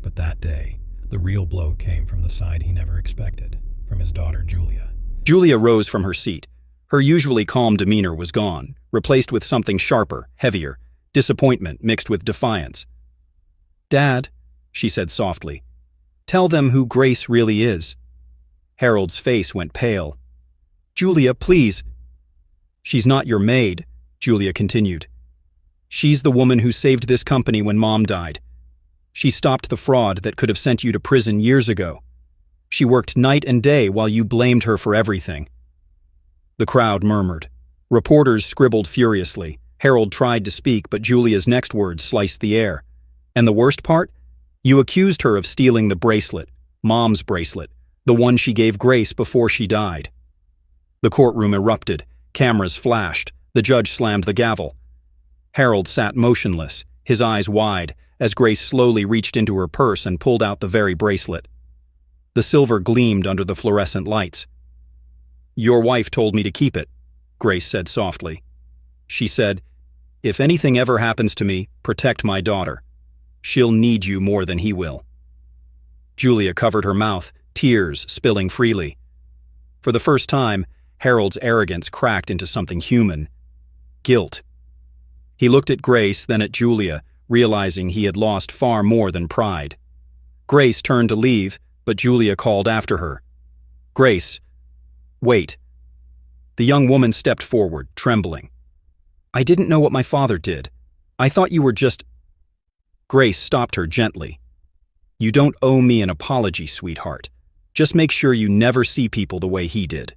S1: But that day, the real blow came from the side he never expected, from his daughter Julia. Julia rose from her seat. Her usually calm demeanor was gone, replaced with something sharper, heavier, disappointment mixed with defiance. "Dad," she said softly, "tell them who Grace really is." Harold's face went pale. "Julia, please." "She's not your maid," Julia continued. "She's the woman who saved this company when Mom died. She stopped the fraud that could have sent you to prison years ago. She worked night and day while you blamed her for everything." The crowd murmured. Reporters scribbled furiously. Harold tried to speak, but Julia's next words sliced the air. "And the worst part? You accused her of stealing the bracelet, Mom's bracelet, the one she gave Grace before she died." The courtroom erupted. Cameras flashed. The judge slammed the gavel. Harold sat motionless, his eyes wide, as Grace slowly reached into her purse and pulled out the very bracelet. The silver gleamed under the fluorescent lights. "Your wife told me to keep it," Grace said softly. She said, "If anything ever happens to me, protect my daughter. She'll need you more than he will." Julia covered her mouth, tears spilling freely. For the first time, Harold's arrogance cracked into something human. Guilt. He looked at Grace, then at Julia, realizing he had lost far more than pride. Grace turned to leave, but Julia called after her. "Grace, wait." The young woman stepped forward, trembling. "I didn't know what my father did. I thought you were just—" Grace stopped her gently. "You don't owe me an apology, sweetheart. Just make sure you never see people the way he did."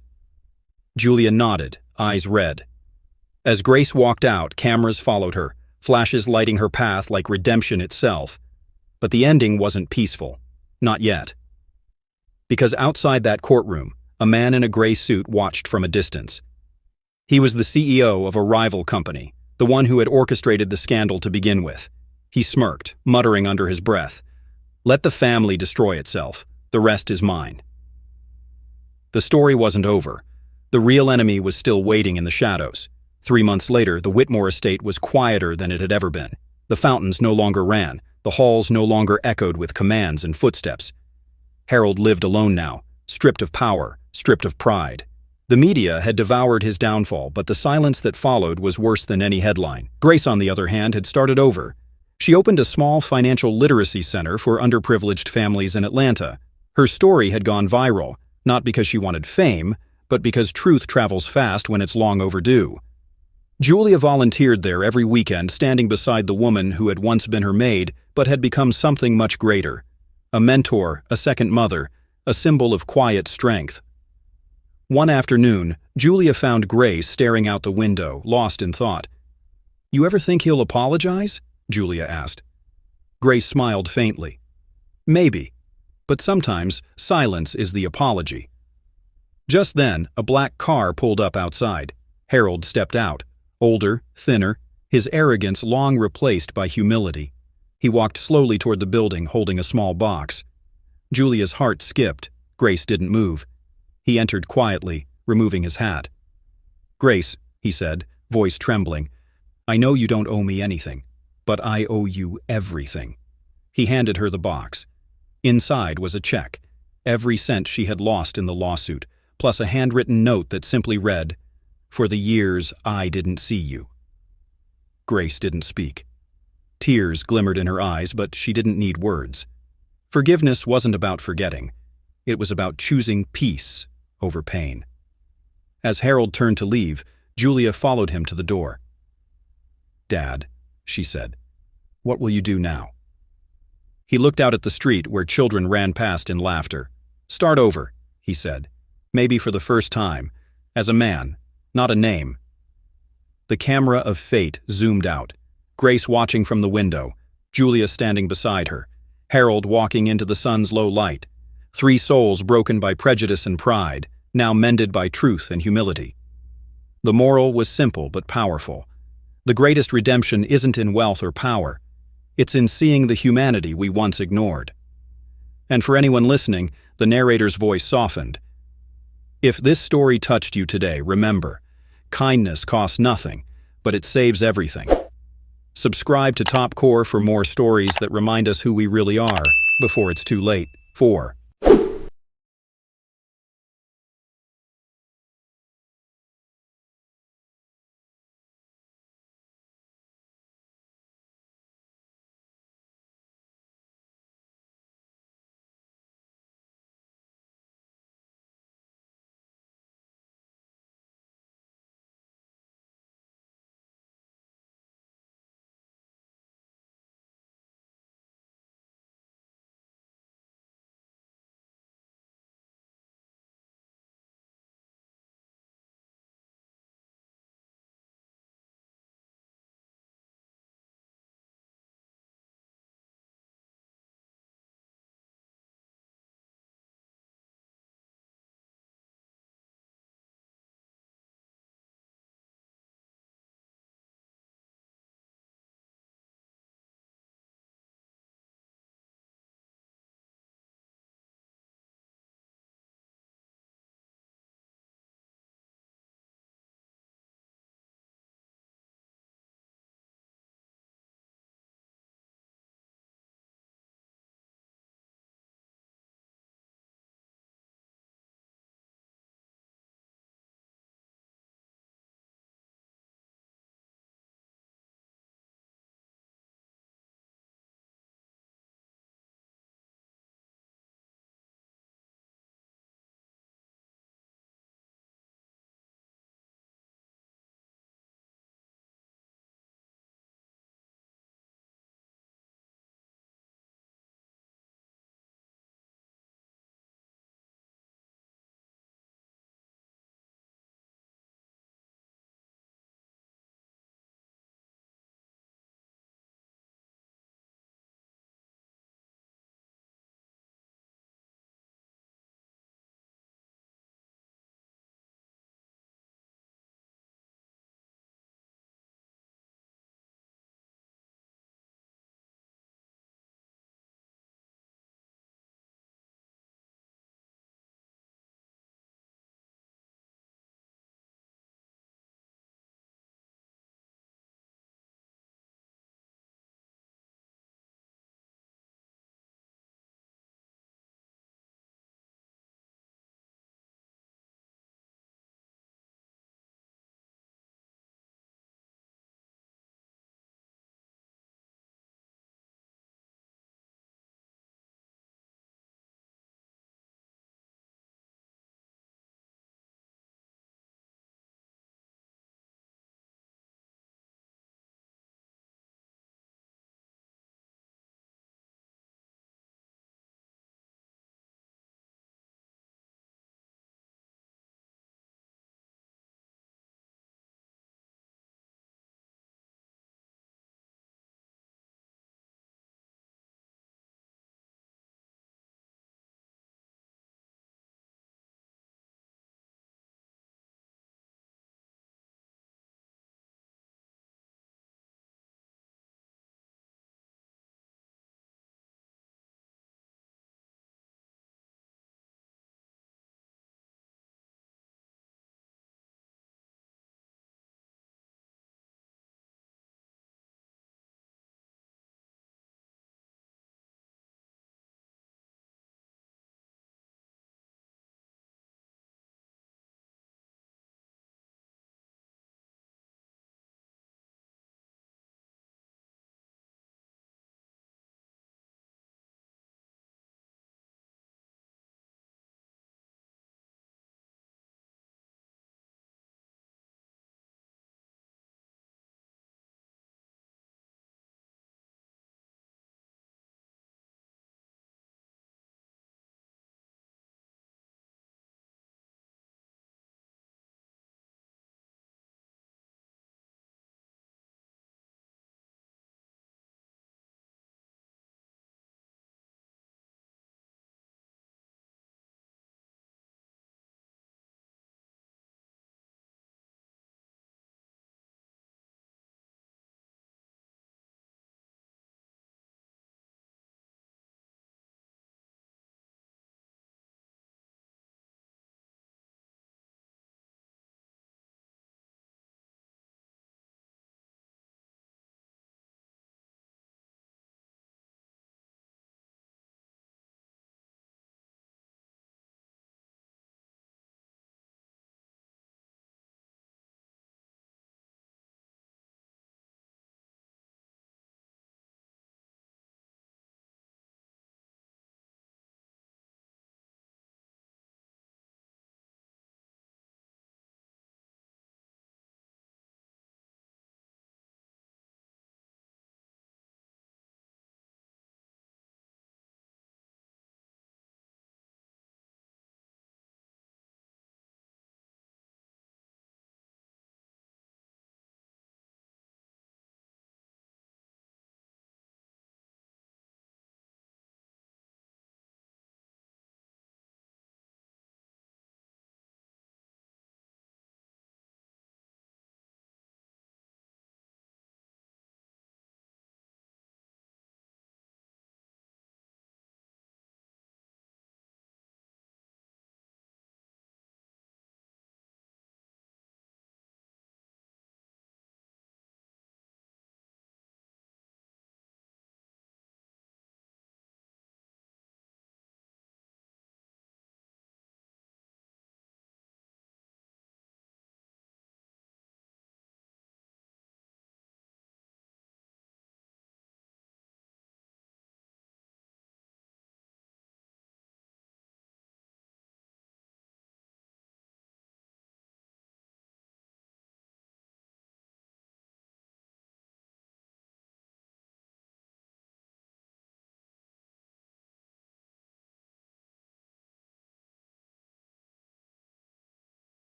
S1: Julia nodded, eyes red. As Grace walked out, cameras followed her, flashes lighting her path like redemption itself. But the ending wasn't peaceful. Not yet. Because outside that courtroom, a man in a gray suit watched from a distance. He was the CEO of a rival company, the one who had orchestrated the scandal to begin with. He smirked, muttering under his breath, "Let the family destroy itself. The rest is mine." The story wasn't over. The real enemy was still waiting in the shadows. 3 months later, the Whitmore estate was quieter than it had ever been. The fountains no longer ran. The halls no longer echoed with commands and footsteps. Harold lived alone now, stripped of power, stripped of pride. The media had devoured his downfall, but the silence that followed was worse than any headline. Grace, on the other hand, had started over. She opened a small financial literacy center for underprivileged families in Atlanta. Her story had gone viral, not because she wanted fame, but because truth travels fast when it's long overdue. Julia volunteered there every weekend, standing beside the woman who had once been her maid, but had become something much greater. A mentor, a second mother, a symbol of quiet strength. One afternoon, Julia found Grace staring out the window, lost in thought. "You ever think he'll apologize?" Julia asked. Grace smiled faintly. "Maybe, but sometimes silence is the apology." Just then, a black car pulled up outside. Harold stepped out, older, thinner, his arrogance long replaced by humility. He walked slowly toward the building, holding a small box. Julia's heart skipped. Grace didn't move. He entered quietly, removing his hat. "Grace," he said, voice trembling. "I know you don't owe me anything, but I owe you everything." He handed her the box. Inside was a check, every cent she had lost in the lawsuit, plus a handwritten note that simply read, "For the years I didn't see you." Grace didn't speak. Tears glimmered in her eyes, but she didn't need words. Forgiveness wasn't about forgetting. It was about choosing peace over pain. As Harold turned to leave, Julia followed him to the door. "Dad," she said, "what will you do now?" He looked out at the street where children ran past in laughter. "Start over," he said, "maybe for the first time, as a man, not a name." The camera of fate zoomed out, Grace watching from the window, Julia standing beside her, Harold walking into the sun's low light. Three souls broken by prejudice and pride, now mended by truth and humility. The moral was simple but powerful. The greatest redemption isn't in wealth or power. It's in seeing the humanity we once ignored. And for anyone listening, the narrator's voice softened. If this story touched you today, remember, kindness costs nothing, but it saves everything. Subscribe to Top Core for more stories that remind us who we really are before it's too late. 4.